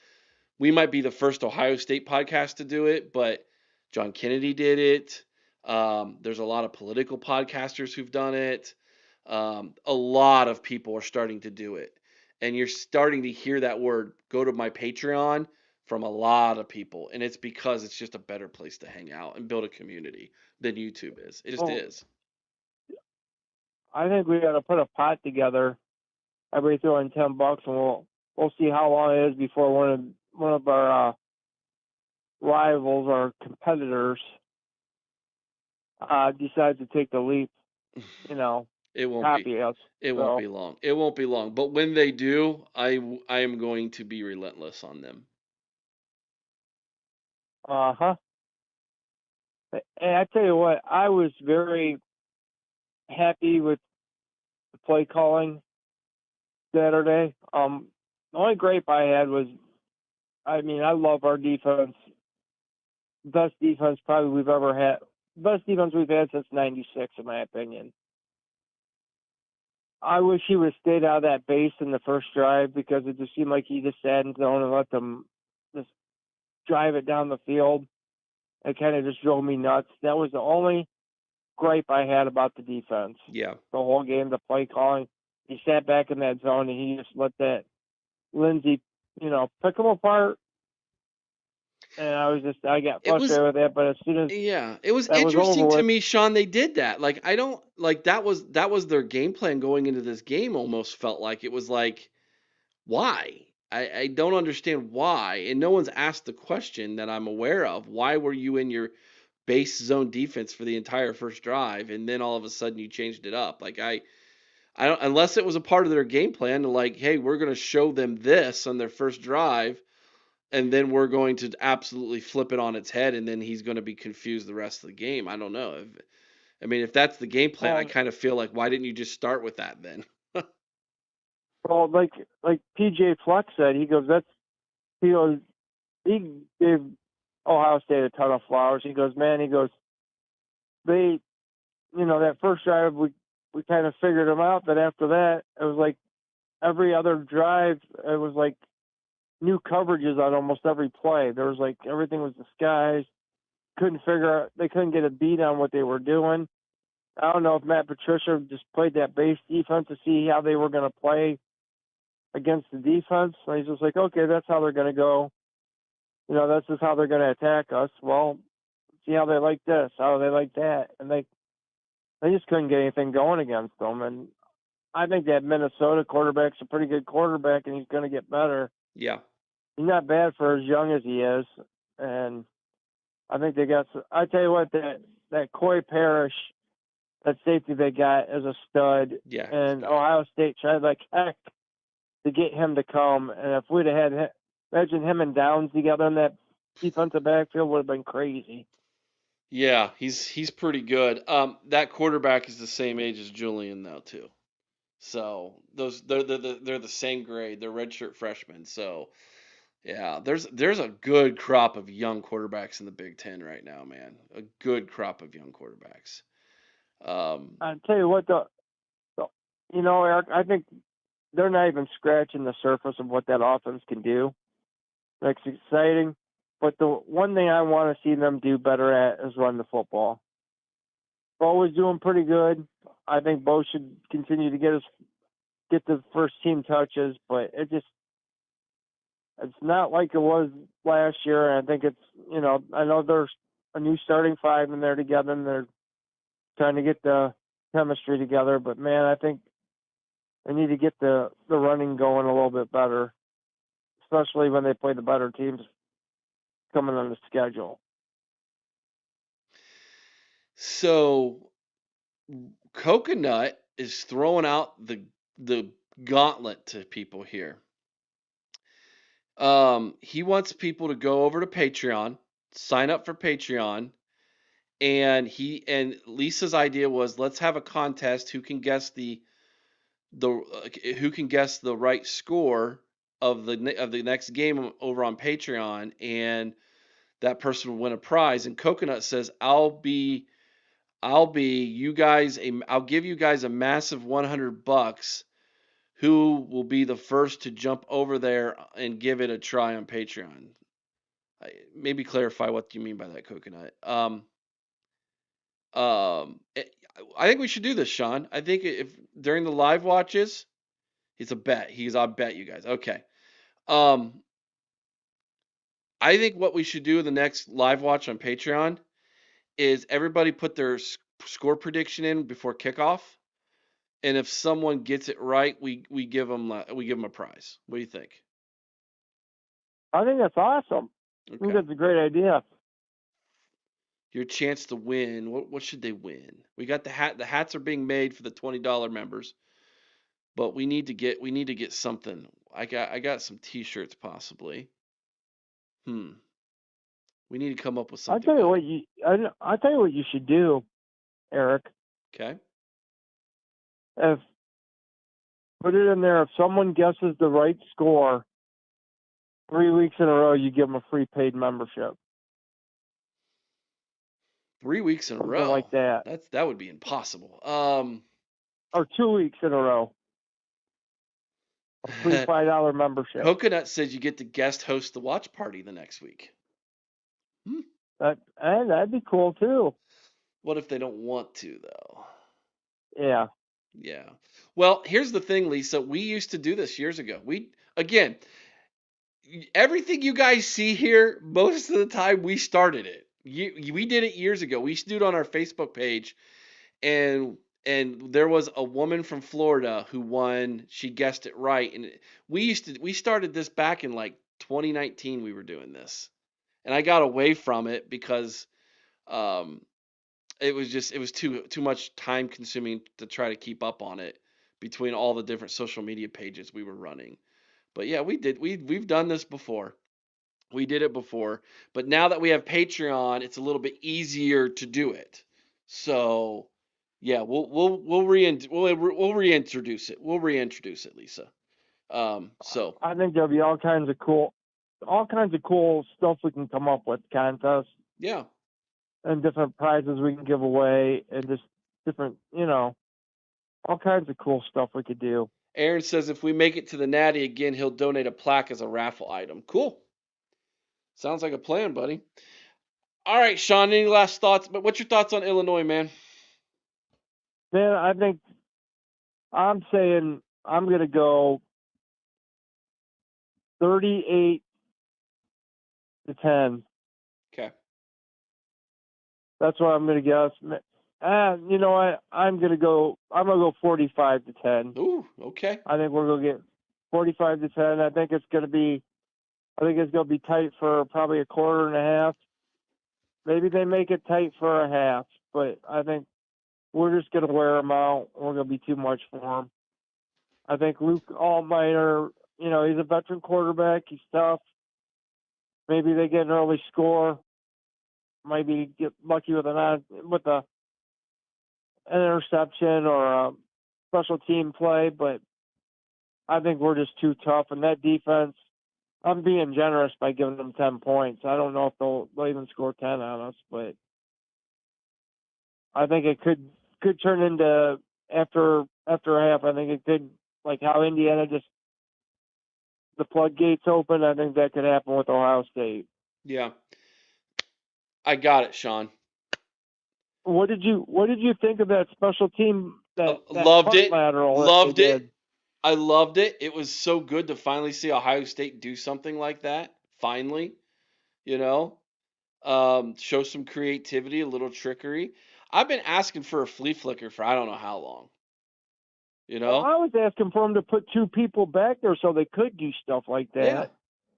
A: We might be the first Ohio State podcast to do it, but John Kennedy did it. There's a lot of political podcasters who've done it. A lot of people are starting to do it. And you're starting to hear that word, go to my Patreon, from a lot of people. And it's because it's just a better place to hang out and build a community than YouTube is. It just is.
G: I think we got to put a pot together. Everybody throw in $10, and we'll see how long it is before one of our rivals or competitors decides to take the leap.
A: It won't
G: copy us.
A: won't be long. It won't be long. But when they do, I am going to be relentless on them.
G: And I tell you what, I was very happy with the play calling Saturday. The only gripe I had was, I love our defense. Best defense probably we've ever had. Best defense we've had since '96, in my opinion. I wish he would have stayed out of that base in the first drive, because it just seemed like he just sat in zone and let them just drive it down the field. It kind of just drove me nuts. That was the only gripe I had about the defense.
A: Yeah.
G: The whole game, the play calling. He sat back in that zone and he just let that Lindsey, pick them apart. And I got frustrated with that. But as soon as
A: it was interesting to me, Sean. They did that. Like, I don't like that was their game plan going into this game. Almost felt like it was like, why? I don't understand why, and no one's asked the question that I'm aware of. Why were you in your base zone defense for the entire first drive, and then all of a sudden you changed it up? Like, I don't, unless it was a part of their game plan to, like, hey, we're going to show them this on their first drive, and then we're going to absolutely flip it on its head, and then he's going to be confused the rest of the game. I don't know. If that's the game plan, I kind of feel like, why didn't you just start with that then?
G: Well, like PJ Fleck said, he gave Ohio State a ton of flowers. He goes, they, that first drive we kind of figured them out. But after that, it was like every other drive, it was like new coverages on almost every play. There was like everything was disguised. They couldn't get a beat on what they were doing. I don't know if Matt Patricia just played that base defense to see how they were going to play against the defense. And he's just like, okay, that's how they're going to go. That's just how they're going to attack us. Well, see how they like this, how they like that. And they just couldn't get anything going against them. And I think that Minnesota quarterback's a pretty good quarterback, and he's going to get better.
A: Yeah.
G: He's not bad for as young as he is. And I think they got – I tell you what, that Coy Parrish, that safety they got, is a stud.
A: Yeah.
G: And Ohio State tried like heck to get him to come. And if we'd have had – imagine him and Downs together in that defensive backfield, would have been crazy.
A: Yeah, he's pretty good. That quarterback is the same age as Julian though too. So they're the same grade. They're redshirt freshmen. So yeah, there's a good crop of young quarterbacks in the Big Ten right now, man. A good crop of young quarterbacks.
G: I'll tell you what, Eric, I think they're not even scratching the surface of what that offense can do. It's exciting, but the one thing I want to see them do better at is run the football. Bo was doing pretty good. I think Bo should continue to get the first team touches, but it's not like it was last year. And I think I know there's a new starting five in there together, and they're trying to get the chemistry together. But man, I think they need to get the running going a little bit better, especially when they play the better teams coming on the schedule.
A: So Coconut is throwing out the gauntlet to people here. He wants people to go over to Patreon, sign up for Patreon, and Lisa's idea was, let's have a contest who can guess the right score of the next game over on Patreon, and that person will win a prize. And Coconut says, I'll be I'll give you guys a massive $100. Who will be the first to jump over there and give it a try on Patreon? Maybe clarify what you mean by that, Coconut. I think we should do this, Sean. I think if during the live watches, it's a bet. I'll bet you guys. Okay. I think what we should do in the next live watch on Patreon is everybody put their score prediction in before kickoff, and if someone gets it right, we give them a prize. What do you think?
G: I think that's awesome.
A: Okay.
G: I think that's a great idea.
A: Your chance to win. What should they win? We got the hat. The hats are being made for the $20 members, but we need to get something. I got some T-shirts possibly. We need to come up with something.
G: I tell you what you should do, Eric.
A: Okay.
G: Put it in there. If someone guesses the right score 3 weeks in a row, you give them a free paid membership.
A: 3 weeks in a
G: Something
A: row,
G: like that.
A: That would be impossible.
G: Or 2 weeks in a row. A free $5 membership.
A: Coconut says you get to guest host the watch party the next week.
G: That'd be cool too.
A: What if they don't want to though?
G: Yeah.
A: Yeah. Well, here's the thing, Lisa. We used to do this years ago. Everything you guys see here, most of the time we started it. We did it years ago. We used to do it on our Facebook page, and there was a woman from Florida who won. She guessed it right, and we started this back in like 2019. We were doing this, and I got away from it because it was too much time consuming to try to keep up on it between all the different social media pages we were running. But yeah, we've done this before. We did it before, but now that we have Patreon, it's a little bit easier to do it. So, yeah, we'll reintroduce it. We'll reintroduce it, Lisa. So
G: I think there'll be all kinds of cool stuff we can come up with, contests.
A: Yeah.
G: And different prizes we can give away, and just different, all kinds of cool stuff we could do.
A: Aaron says if we make it to the Natty again, he'll donate a plaque as a raffle item. Cool. Sounds like a plan, buddy. All right, Sean, any last thoughts? But what's your thoughts on Illinois, man?
G: Man, I think I'm saying I'm going to go 38-10.
A: Okay.
G: That's what I'm going to guess. You know what? I'm going to go 45-10.
A: Ooh, okay.
G: I think we're going to get 45-10. I think it's going to be tight for probably a quarter and a half. Maybe they make it tight for a half, but I think we're just going to wear them out. We're going to be too much for them. I think Luke Altmaier, he's a veteran quarterback. He's tough. Maybe they get an early score. Maybe get lucky with an interception or a special team play, but I think we're just too tough. And that defense, I'm being generous by giving them 10 points. I don't know if they'll even score 10 on us, but I think it could turn into after a half. I think it could, like how Indiana the floodgates open. I think that could happen with Ohio State.
A: Yeah, I got it, Sean.
G: What did you think of that special team? That
A: loved it.
G: Lateral
A: loved it. I loved it. It was so good to finally see Ohio State do something like that. Finally, show some creativity, a little trickery. I've been asking for a flea flicker for I don't know how long.
G: Well, I was asking for them to put two people back there so they could do stuff like that.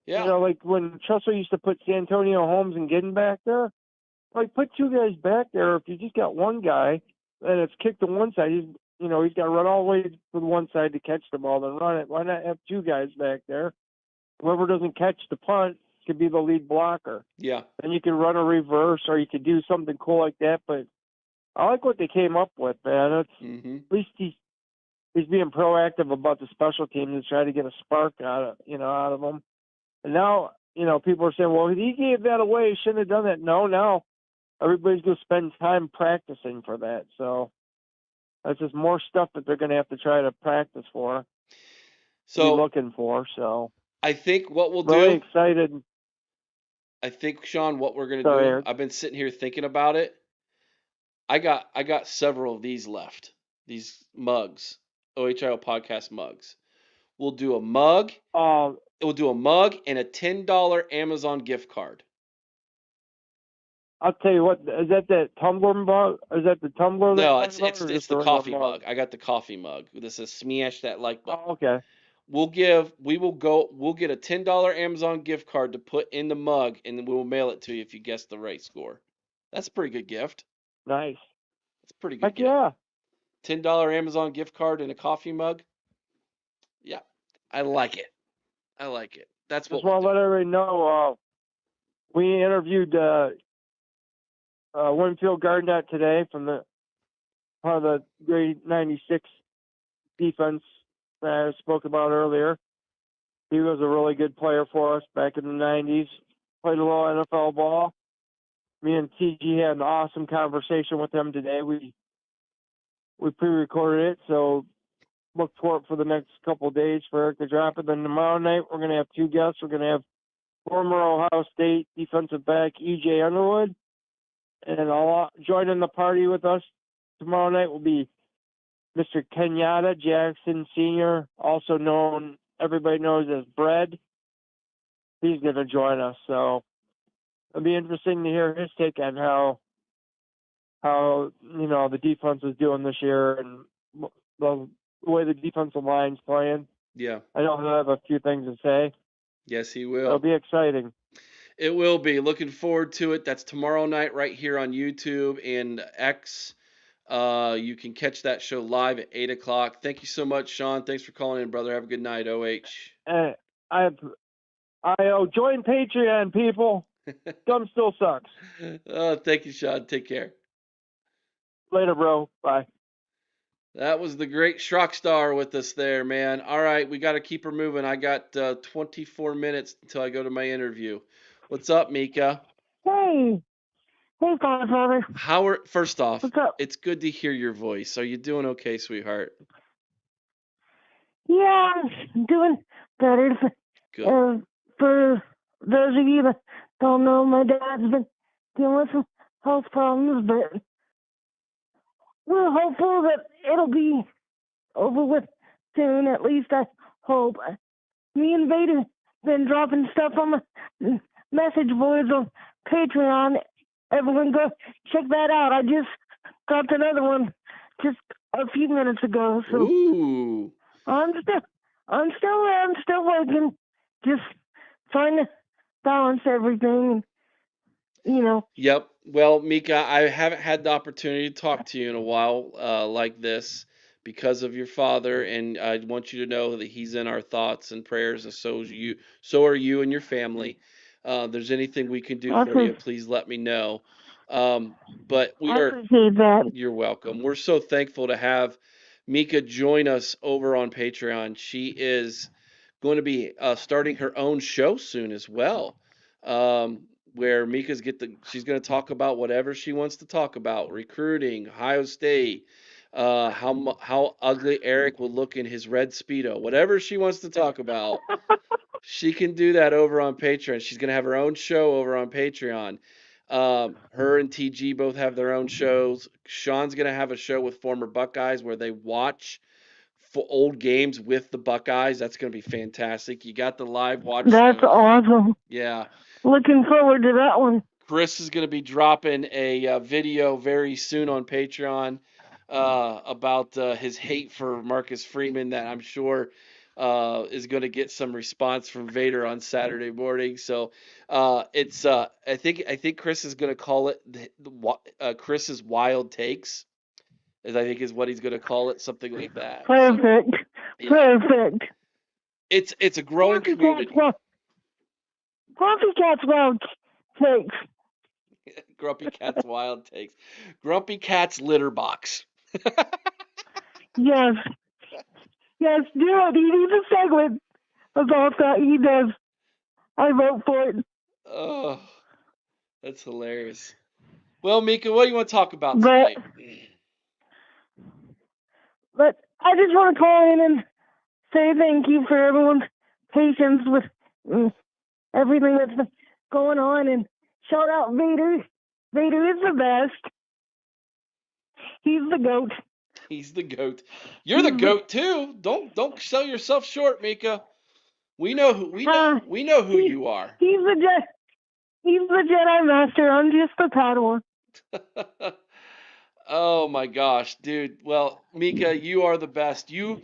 A: Yeah.
G: Like when Tressel used to put Santonio Holmes and Ginn back there. Like, put two guys back there. If you just got one guy and it's kicked to one side, he's got to run all the way to the one side to catch the ball, then run it. Why not have two guys back there? Whoever doesn't catch the punt could be the lead blocker.
A: Yeah.
G: And you can run a reverse or you could do something cool like that. But I like what they came up with, man. At least he's being proactive about the special teams to try to get a spark out of them. And now, people are saying, well, he gave that away. He shouldn't have done that. No. everybody's going to spend time practicing for that. So that's just more stuff that they're going to have to try to practice for, be looking for. So
A: I think what we'll
G: really
A: do.
G: Excited.
A: I think, Sean, what we're going to do,
G: Eric.
A: I've been sitting here thinking about it. I got several of these left. These mugs, OHIO podcast mugs. We'll do a mug. We'll do a mug and a $10 Amazon gift card.
G: I'll tell you what. Is that the tumbler mug? Is that the tumbler?
A: No, it's the coffee mug. I got the coffee mug. This is smash that like button.
G: Oh, okay.
A: We'll get a $10 Amazon gift card to put in the mug, and then we'll mail it to you if you guess the right score. That's a pretty good gift.
G: Nice.
A: That's a pretty good gift.
G: Yeah.
A: $10 Amazon gift card and a coffee mug. Yeah, I like it. That's what.
G: Just want to let everybody know. We interviewed Winfield Garnett today from the part of the grade 96 defense that I spoke about earlier. He was a really good player for us back in the 90s. Played a little NFL ball. Me and TG had an awesome conversation with him today. We pre-recorded it, so look for it for the next couple of days for Eric to drop it. Then tomorrow night we're going to have two guests. We're going to have former Ohio State defensive back E.J. Underwood, and joining the party with us tomorrow night will be Mr. Kenyatta Jackson Sr., also known, everybody knows as Bread. He's going to join us, so it'll be interesting to hear his take on how the defense is doing this year and the way the defensive line's playing.
A: Yeah.
G: I know he'll have a few things to say.
A: Yes, he will.
G: It'll be exciting.
A: It will be. Looking forward to it. That's tomorrow night right here on YouTube and X. You can catch that show live at 8 o'clock. Thank you so much, Sean. Thanks for calling in, brother. Have a good night, OH.
G: Join Patreon, people. Dumb still sucks.
A: Thank you, Sean. Take care.
G: Later, bro. Bye.
A: That was the great Schrockstar with us there, man. All right, we got to keep her moving. I got 24 minutes until I go to my interview. What's up, Mika?
H: Hey, Podfather.
A: First off,
H: what's up?
A: It's good to hear your voice. Are you doing okay, sweetheart?
H: Yeah, I'm doing better.
A: Good.
H: For those of you that don't know, my dad's been dealing with some health problems, but we're hopeful that it'll be over with soon. At least I hope. Me and Vader been dropping stuff on the message boards on Patreon. Everyone go check that out. I just got another one just a few minutes ago. So
A: ooh.
H: I'm still working, just trying to balance everything.
A: Yep. Well, Mika, I haven't had the opportunity to talk to you in a while like this because of your father, and I want you to know that he's in our thoughts and prayers, and so are you and your family. There's anything we can do for you, please let me know. But
H: I appreciate that.
A: You're welcome. We're so thankful to have Mika join us over on Patreon. She is going to be starting her own show soon as well. Where Mika's she's going to talk about whatever she wants to talk about, recruiting, Ohio State, how ugly Eric will look in his red Speedo, whatever she wants to talk about. She can do that over on Patreon. She's going to have her own show over on Patreon. Her and TG both have their own shows. Sean's going to have a show with former Buckeyes where they watch for old games with the Buckeyes. That's going to be fantastic. You got the live watch.
H: That's awesome.
A: Yeah.
H: Looking forward to that one.
A: Chris is going to be dropping a video very soon on Patreon about his hate for Marcus Freeman that I'm sure is going to get some response from Vader on Saturday morning. So it's I think Chris is going to call it Chris's Wild Takes, I think is what he's going to call it, something like that.
H: Perfect. So, yeah. Perfect.
A: It's a growing community.
H: Grumpy Cat's Wild Takes.
A: Grumpy Cat's Wild Takes. Grumpy Cat's Litter Box.
H: Yes. Yes, do it. He needs a segment about that. He does. I vote for it.
A: Oh, that's hilarious. Well, Mika, what do you want to talk about
H: But
A: tonight?
H: but I just want to call in and say thank you for everyone's patience with everything that's been going on, and shout out Vader. Vader is the best. He's the GOAT.
A: He's the GOAT. You're the GOAT too. Don't sell yourself short, Mika. We know who you are.
H: He's the Jedi Master. I'm just the Padawan.
A: Oh my gosh, dude. Well, Mika, you are the best. You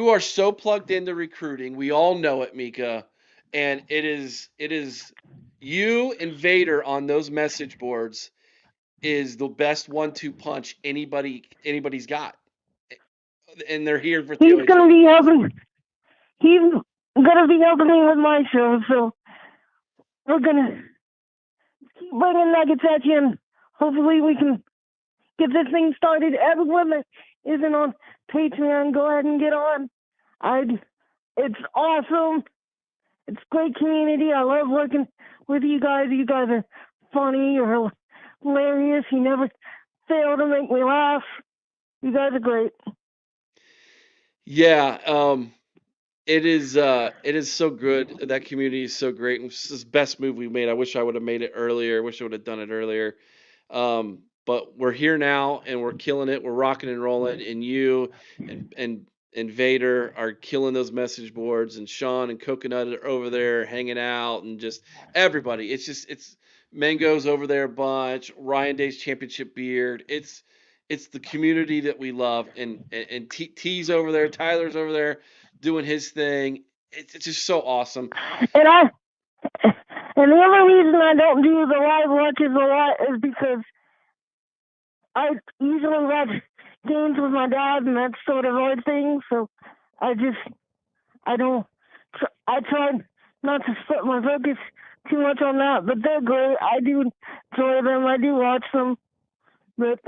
A: are so plugged into recruiting. We all know it, Mika. And it is you and Vader on those message boards is the best 1-2 punch anybody's got. And they're here for
H: He's
A: TOHL.
H: gonna be helping. He's gonna be helping me with my show, so we're gonna keep bringing nuggets at you, and hopefully we can get this thing started. Everyone that isn't on Patreon, go ahead and get on. It's awesome. It's great community. I love working with you guys. You guys are funny. You're hilarious. You never fail to make me laugh. You guys are great.
A: Yeah, it is so good. That community is so great. It's the best move we've made. I wish I would have made it earlier. I wish I would have done it earlier. But we're here now and we're killing it. We're rocking and rolling. And you and Vader are killing those message boards, and Sean and Coconut are over there hanging out, and just everybody. It's Mango's over there a bunch. Ryan Day's Championship Beard. It's the community that we love, and T's over there, Tyler's over there doing his thing. It's just so awesome.
H: And the only reason I don't do the live watches a lot is because I usually watch games with my dad, and that's sort of our thing. So I try not to split my focus too much on that. But they're great. I do enjoy them. I do watch them. But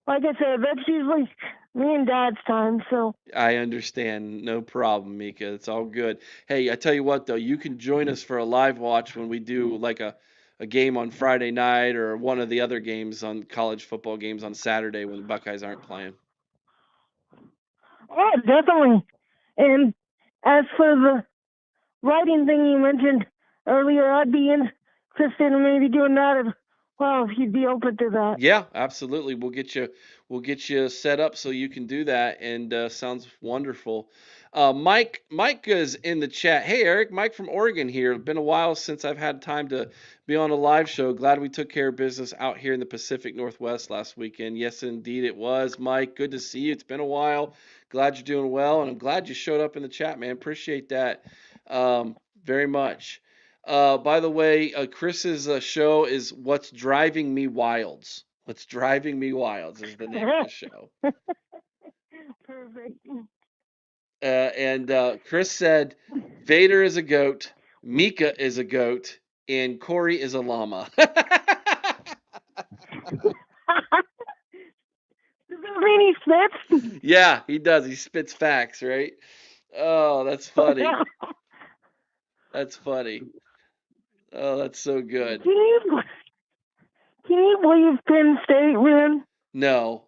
H: like I said, that's usually me and Dad's time. So
A: I understand. No problem, Mika. It's all good. Hey, I tell you what though, you can join us for a live watch when we do like a game on Friday night or one of the other games on college football games on Saturday when the Buckeyes aren't playing.
H: oh, definitely. And as for the writing thing you mentioned earlier, I'd be interested in maybe doing that as well if you'd be open to that.
A: Yeah, absolutely. We'll get you set up so you can do that, and sounds wonderful. Mike is in the chat. Hey, Eric, Mike from Oregon here. It's been a while since I've had time to be on a live show. Glad we took care of business out here in the Pacific Northwest last weekend. Yes, indeed it was. Mike, good to see you. It's been a while. Glad you're doing well, and I'm glad you showed up in the chat, man. Appreciate that very much. By the way, Chris's show is What's Driving Me Wilds. What's Driving Me Wilds is the name of the show.
H: Perfect.
A: And Chris said Vader is a goat, Mika is a goat, and Corey is a llama.
H: Does that mean he spits?
A: Yeah, he does. He spits facts, right? Oh, that's funny. That's funny. Oh, that's so good.
H: Can you believe Penn State win?
A: No,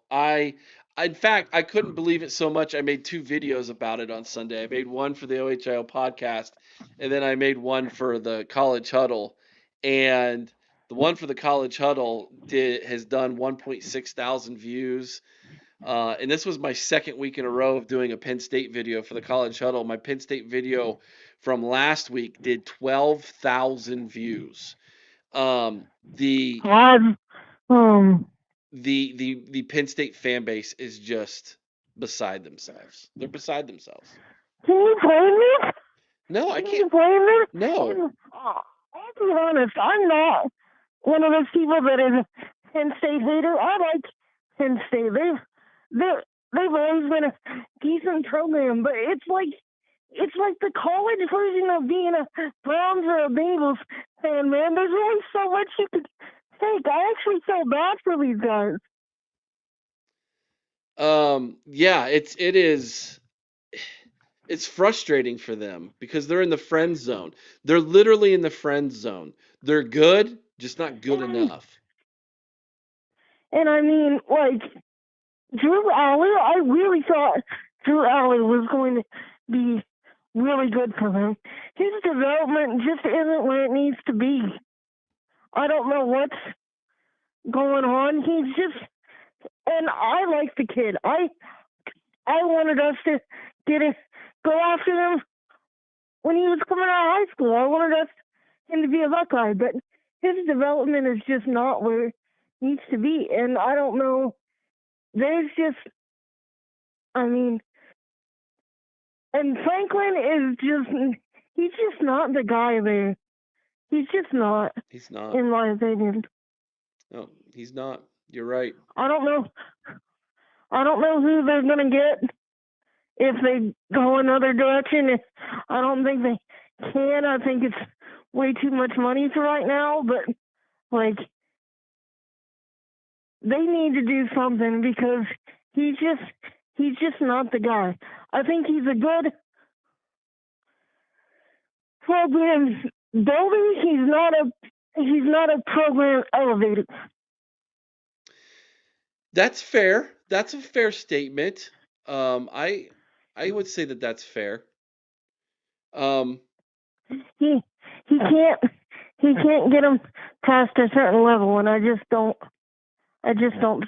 A: in fact, I couldn't believe it so much. I made 2 videos about it on Sunday. I made one for the OHIO podcast, and then I made one for the College Huddle. And the one for the College Huddle has done 1.6 thousand views. And this was my second week in a row of doing a Penn State video for the College Huddle. My Penn State video from last week did 12,000 views. The Penn State fan base is just beside themselves. They're beside themselves.
H: Can you blame me?
A: No, I can't.
H: Can you blame me?
A: No.
H: I'll be honest. I'm not one of those people that is a Penn State hater. I like Penn State. They've always been a decent program, but it's like the college version of being a Browns or a Bengals fan, man. There's only so much you could take. I actually feel bad for these guys.
A: Yeah, it's frustrating for them because they're in the friend zone. They're literally in the friend zone. They're good, just not good enough.
H: And I mean, like, Drew Alley, I really thought Drew Alley was going to be really good for him. His development just isn't where it needs to be. I don't know what's going on. He's just, and I like the kid. I wanted us to go after him when he was coming out of high school. I wanted him to be a Buckeye, but his development is just not where it needs to be. And I don't know. There's just, I mean, and Franklin is he's just not the guy there. He's just not.
A: He's not.
H: In my opinion.
A: No, he's not. You're right.
H: I don't know who they're going to get if they go another direction. I don't think they can. I think it's way too much money for right now, but, like, they need to do something because he's just not the guy. I think he's a good program builder. He's not a program elevator.
A: That's fair. That's a fair statement. I would say that that's fair.
H: He can't get him past a certain level, and I just don't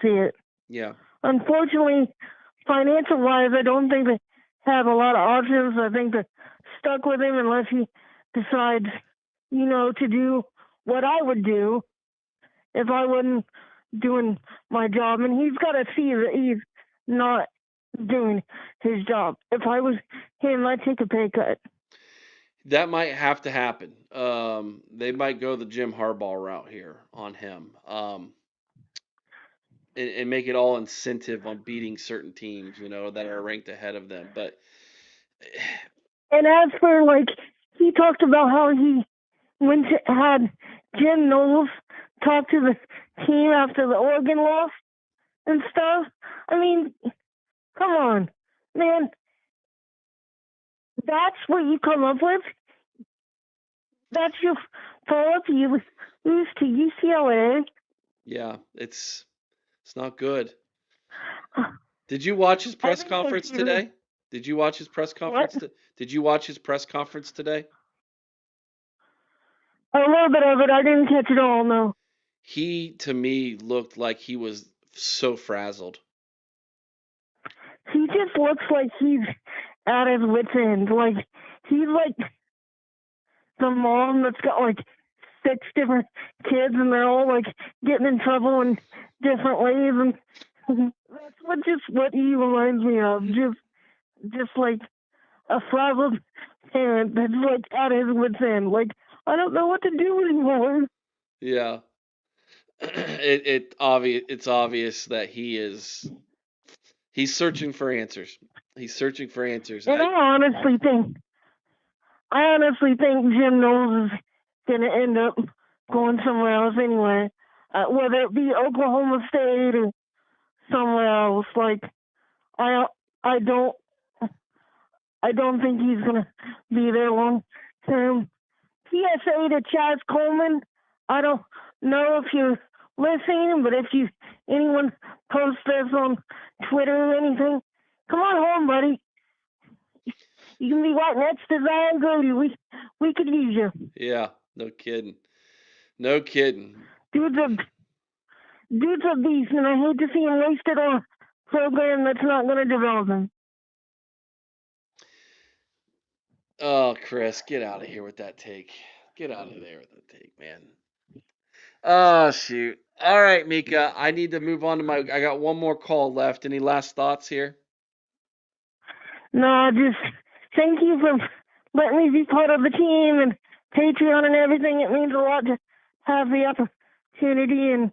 H: see it.
A: Yeah.
H: Unfortunately, financial wise, I don't think they have a lot of options. I think they're stuck with him unless he decides, to do what I would do if I wasn't doing my job. And he's got to see that he's not doing his job. If I was him, I'd take a pay cut.
A: That might have to happen. They might go the Jim Harbaugh route here on him. And make it all incentive on beating certain teams, that are ranked ahead of them. But
H: and as for, like, he talked about how he had Jim Knowles talk to the team after the Oregon loss and stuff. I mean, come on, man. That's what you come up with? That's your follow-up? You lose to UCLA?
A: Yeah, it's not good. Did you watch his press conference today? Did you watch his press conference? Did you watch his press conference today?
H: A little bit of it. I didn't catch it all, no.
A: He, to me, looked like he was so frazzled.
H: He just looks like he's at his wit's end. Like, he's like the mom that's got, like, 6 different kids, and they're all, like, getting in trouble in different ways. And that's what he reminds me of. Just like a frazzled parent that's, like, at his wit's end. Like, I don't know what to do anymore.
A: Yeah. It's obvious that he's searching for answers. He's searching for answers.
H: And I honestly think Jim Knowles is gonna end up going somewhere else anyway. Whether it be Oklahoma State or somewhere else. Like, I don't think he's gonna be there long term. PSA to Chaz Coleman. I don't know if you're listening, but if anyone posts this on Twitter or anything, come on home, buddy. You can be right next to Zion Grody. We could use you.
A: Yeah, no kidding. No kidding.
H: Dude's a beast, and I hate to see him wasted on a program that's not going to develop him.
A: Oh, Chris, get out of here with that take. Get out of there with that take, man. Oh, shoot. All right, Mika, I need to move on to I got one more call left. Any last thoughts here?
H: No, just thank you for letting me be part of the team and Patreon and everything. It means a lot to have the opportunity and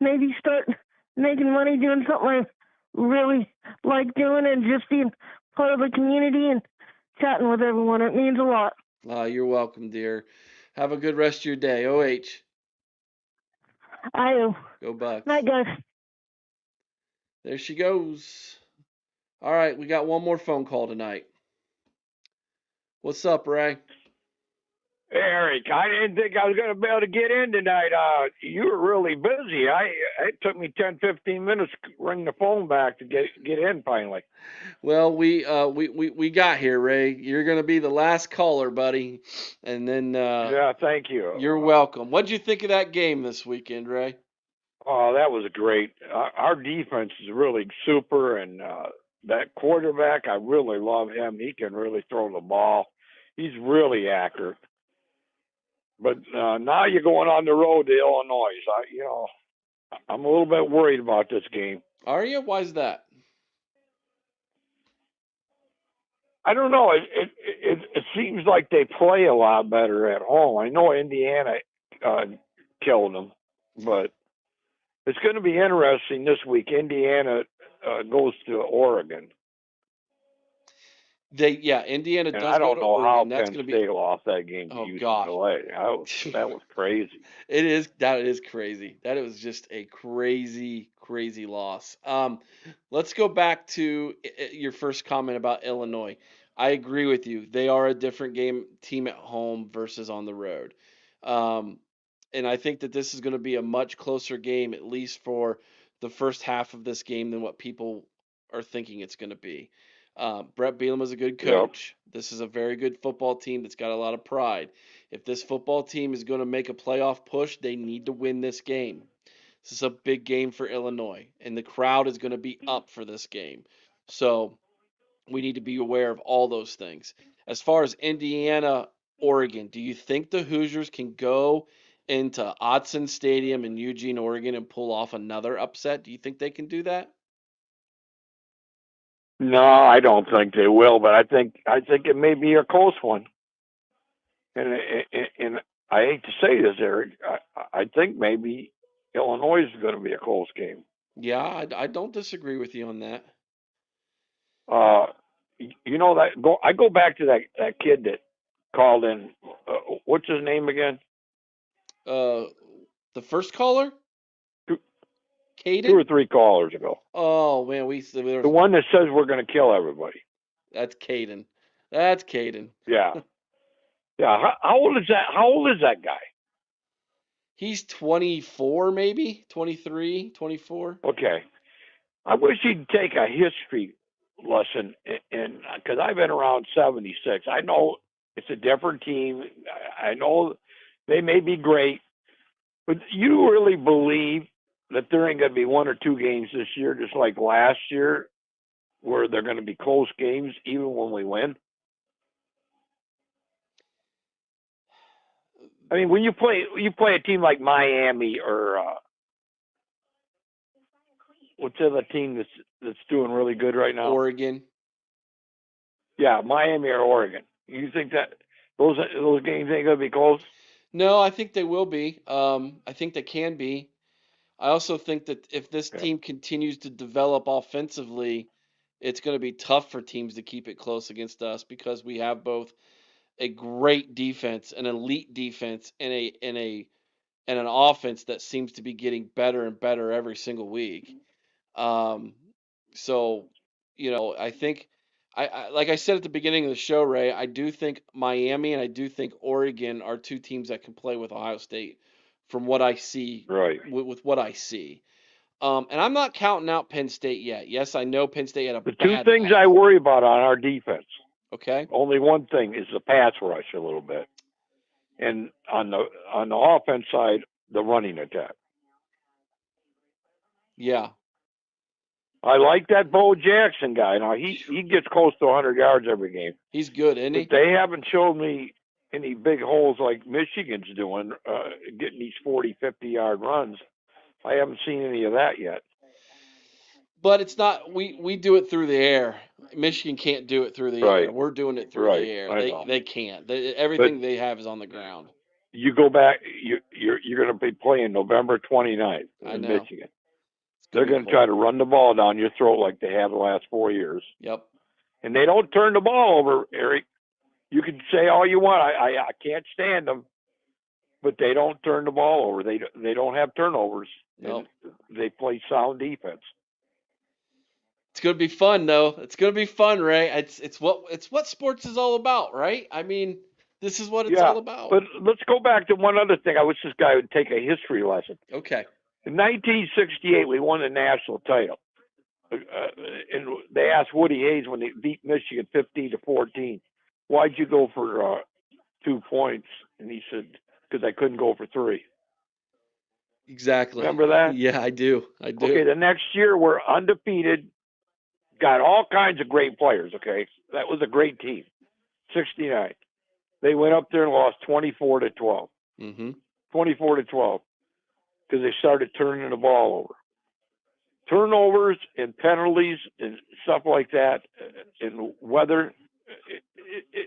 H: maybe start making money doing something I really like doing and just being part of the community and chatting with everyone. It means a lot.
A: You're welcome, dear. Have a good rest of your day. OH.
H: I do.
A: Go Bucks.
H: Night, guys.
A: There she goes. All right, we got one more phone call tonight. What's up, Ray?
E: Hey, Harry.
I: Eric. I didn't think I was going to be able to get in tonight. You were really busy. It took me 10, 15 minutes to ring the phone back to get in finally.
A: Well, we got here, Ray. You're going to be the last caller, buddy. And then
I: yeah, thank you.
A: You're welcome. What'd you think of that game this weekend, Ray?
I: Oh, that was great. Our defense is really super, and that quarterback, I really love him. He can really throw the ball. He's really accurate. But now you're going on the road to Illinois. I'm a little bit worried about this game.
A: Are you? Why is that?
I: I don't know. It seems like they play a lot better at home. I know Indiana killed them, but it's going to be interesting this week. Indiana goes to Oregon.
A: Indiana does.
I: I don't know how
A: That's
I: Penn State lost that game to UCLA. That was crazy.
A: That is crazy. That was just a crazy, crazy loss. Let's go back to your first comment about Illinois. I agree with you. They are a different team at home versus on the road. And I think that this is going to be a much closer game, at least for the first half of this game, than what people are thinking it's going to be. Brett Bielema is a good coach. Yep. This is a very good football team that's got a lot of pride. If this football team is going to make a playoff push, they need to win this game. This is a big game for Illinois, and the crowd is going to be up for this game. So we need to be aware of all those things. As far as Indiana, Oregon, do you think the Hoosiers can go into Autzen Stadium in Eugene, Oregon, and pull off another upset? Do you think they can do that?
I: No, I don't think they will, but I think it may be a close one. And I hate to say this, Eric. I think maybe Illinois is going to be a close game.
A: Yeah, I don't disagree with you on that.
I: I go back to that kid that called in. What's his name again?
A: The first caller? Caden?
I: 2 or 3 callers ago.
A: Oh man,
I: the one that says we're going to kill everybody.
A: That's Caden.
I: Yeah. Yeah. How old is that? How old is that guy?
A: He's 24, maybe 23, 24.
I: Okay. I wish he'd take a history lesson, and because I've been around 76, I know it's a different team. I know they may be great, but you really believe that there ain't going to be 1 or 2 games this year, just like last year, where they're going to be close games, even when we win? I mean, when you play a team like Miami or what's the other team that's doing really good right now?
A: Oregon.
I: Yeah, Miami or Oregon. You think that those games ain't going to be close?
A: No, I think they will be. I think they can be. I also think that if this team continues to develop offensively, it's going to be tough for teams to keep it close against us because we have both a great defense, an elite defense, and an offense that seems to be getting better and better every single week. So, I think I like I said at the beginning of the show, Ray, I do think Miami and I do think Oregon are 2 teams that can play with Ohio State from what I see.
I: Right.
A: With what I see. And I'm not counting out Penn State yet. Yes, I know Penn State had a
I: The 2 things I worry about on our defense.
A: Okay.
I: Only one thing is the pass rush a little bit. And on the offense side, the running attack.
A: Yeah.
I: I like that Bo Jackson guy. Now he gets close to 100 yards every game.
A: He's good, isn't he?
I: But they haven't shown me any big holes like Michigan's doing, getting these 40, 50-yard runs. I haven't seen any of that yet.
A: But it's not. We do it through the air. Michigan can't do it through the air. We're doing it through the air. They can't. Everything they have is on the ground.
I: You go back. You're going to be playing November 29th in Michigan. They're going to try to run the ball down your throat like they have the last 4 years.
A: Yep.
I: And they don't turn the ball over, Eric. You can say all you want. I can't stand them, but they don't turn the ball over. They don't have turnovers.
A: Nope.
I: They play sound defense.
A: It's going to be fun, though. It's going to be fun, Ray. It's what sports is all about, right? I mean, This is what it's all about.
I: But let's go back to one other thing. I wish this guy would take a history lesson.
A: Okay.
I: In 1968, we won the national title. And they asked Woody Hayes when they beat Michigan 15-14, why'd you go for 2 points? And he said, because I couldn't go for 3.
A: Exactly.
I: Remember that?
A: Yeah, I do.
I: Okay, the next year we're undefeated, got all kinds of great players, okay? That was a great team. 69. They went up there and lost 24-12.
A: Mm-hmm.
I: 24-12. Because they started turning the ball over. Turnovers and penalties and stuff like that, and weather,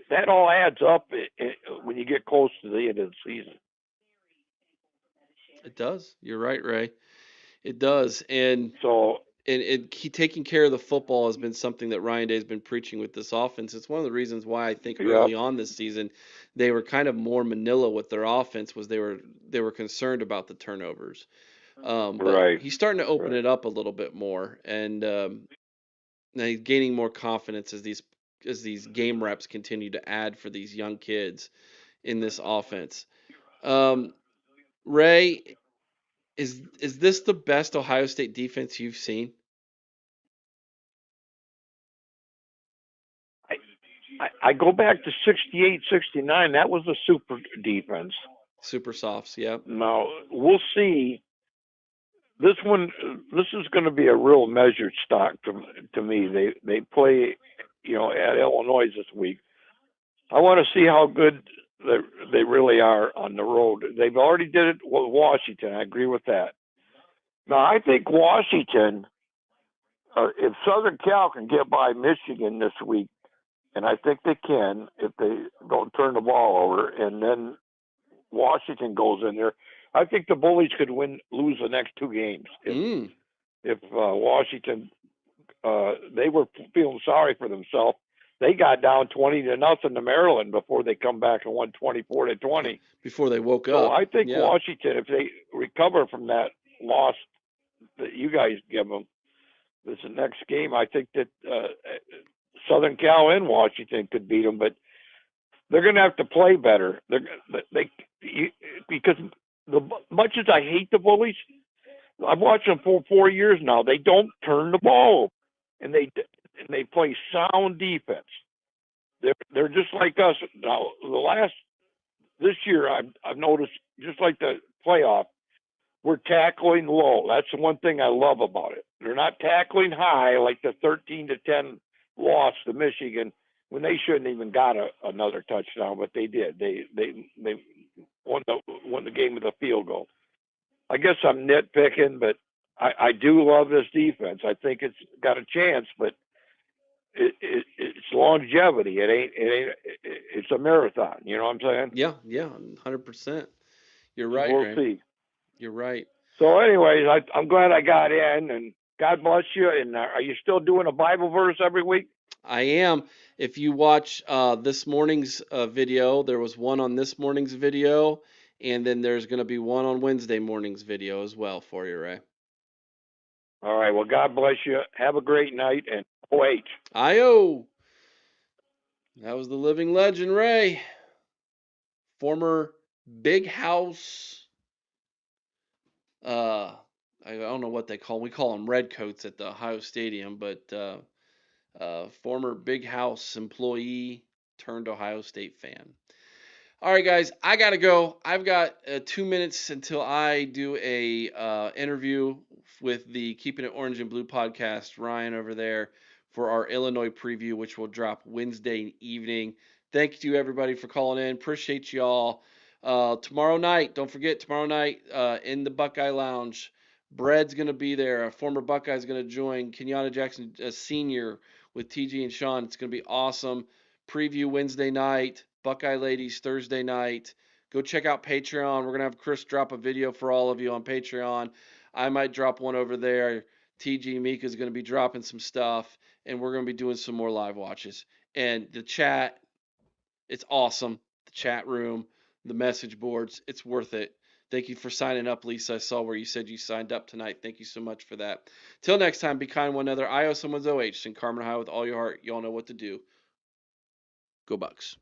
I: that all adds up when you get close to the end of the season.
A: It does. You're right, Ray. It does. And
I: so,
A: taking care of the football has been something that Ryan Day has been preaching with this offense. It's one of the reasons why I think early on this season they were kind of more manila with their offense, was they were concerned about the turnovers. But he's starting to open it up a little bit more, and he's gaining more confidence as these game reps continue to add for these young kids in this offense. Ray, is this the best Ohio State defense you've seen?
I: I go back to 68, 69. That was a super defense.
A: Super softs, yeah.
I: Now, we'll see. This is going to be a real measured stock to me. They play, at Illinois this week. I want to see how good they really are on the road. They've already did it with Washington. I agree with that. Now, I think Washington, if Southern Cal can get by Michigan this week, and I think they can if they don't turn the ball over, and then Washington goes in there, I think the Bullies could lose the next 2 games. If Washington, they were feeling sorry for themselves. They got down 20-0 to Maryland before they come back and won 24-20.
A: Before they woke up.
I: So I think Washington, if they recover from that loss that you guys give them, this next game, I think that Southern Cal and Washington could beat them, but they're going to have to play better. Because much as I hate the Bullies, I've watched them for 4 years now. They don't turn the ball, and they play sound defense. They're just like us. Now, this year, I've noticed, just like the playoff, we're tackling low. That's the one thing I love about it. They're not tackling high like the 13-10 loss to Michigan when they shouldn't even got another touchdown, but they did. They won the game with a field goal. I guess I'm nitpicking, but I do love this defense. I think it's got a chance, but it's longevity. It's a marathon. You know what I'm saying?
A: Yeah, 100%. You're right.
I: We'll see.
A: You're right.
I: So, anyways, I'm glad I got in, and God bless you. And are you still doing a Bible verse every week?
A: I am. If you watch this morning's video, there was one on this morning's video, and then there's going to be one on Wednesday morning's video as well for you, Ray.
I: All right. Well, God bless you. Have a great night, and OH.
A: I-O. That was the living legend, Ray. Former Big House. I don't know what they call. We call them Redcoats at the Ohio Stadium, but former Big House employee turned Ohio State fan. All right, guys, I gotta go. I've got 2 minutes until I do a interview with the Keeping It Orange and Blue podcast, Ryan over there, for our Illinois preview, which will drop Wednesday evening. Thank you everybody for calling in. Appreciate y'all. Tomorrow night, don't forget, tomorrow night in the Buckeye Lounge, Bread's going to be there. A former Buckeye's going to join Kenyatta Jackson, a senior, with TG and Sean. It's going to be awesome. Preview Wednesday night, Buckeye Ladies Thursday night. Go check out Patreon. We're going to have Chris drop a video for all of you on Patreon. I might drop one over there. TG Mika's going to be dropping some stuff, and we're going to be doing some more live watches. And the chat, it's awesome. The chat room, the message boards, it's worth it. Thank you for signing up, Lisa. I saw where you said you signed up tonight. Thank you so much for that. Till next time, be kind one another. I owe someone's OH. Sing Carmen High with all your heart. Y'all know what to do. Go Bucks.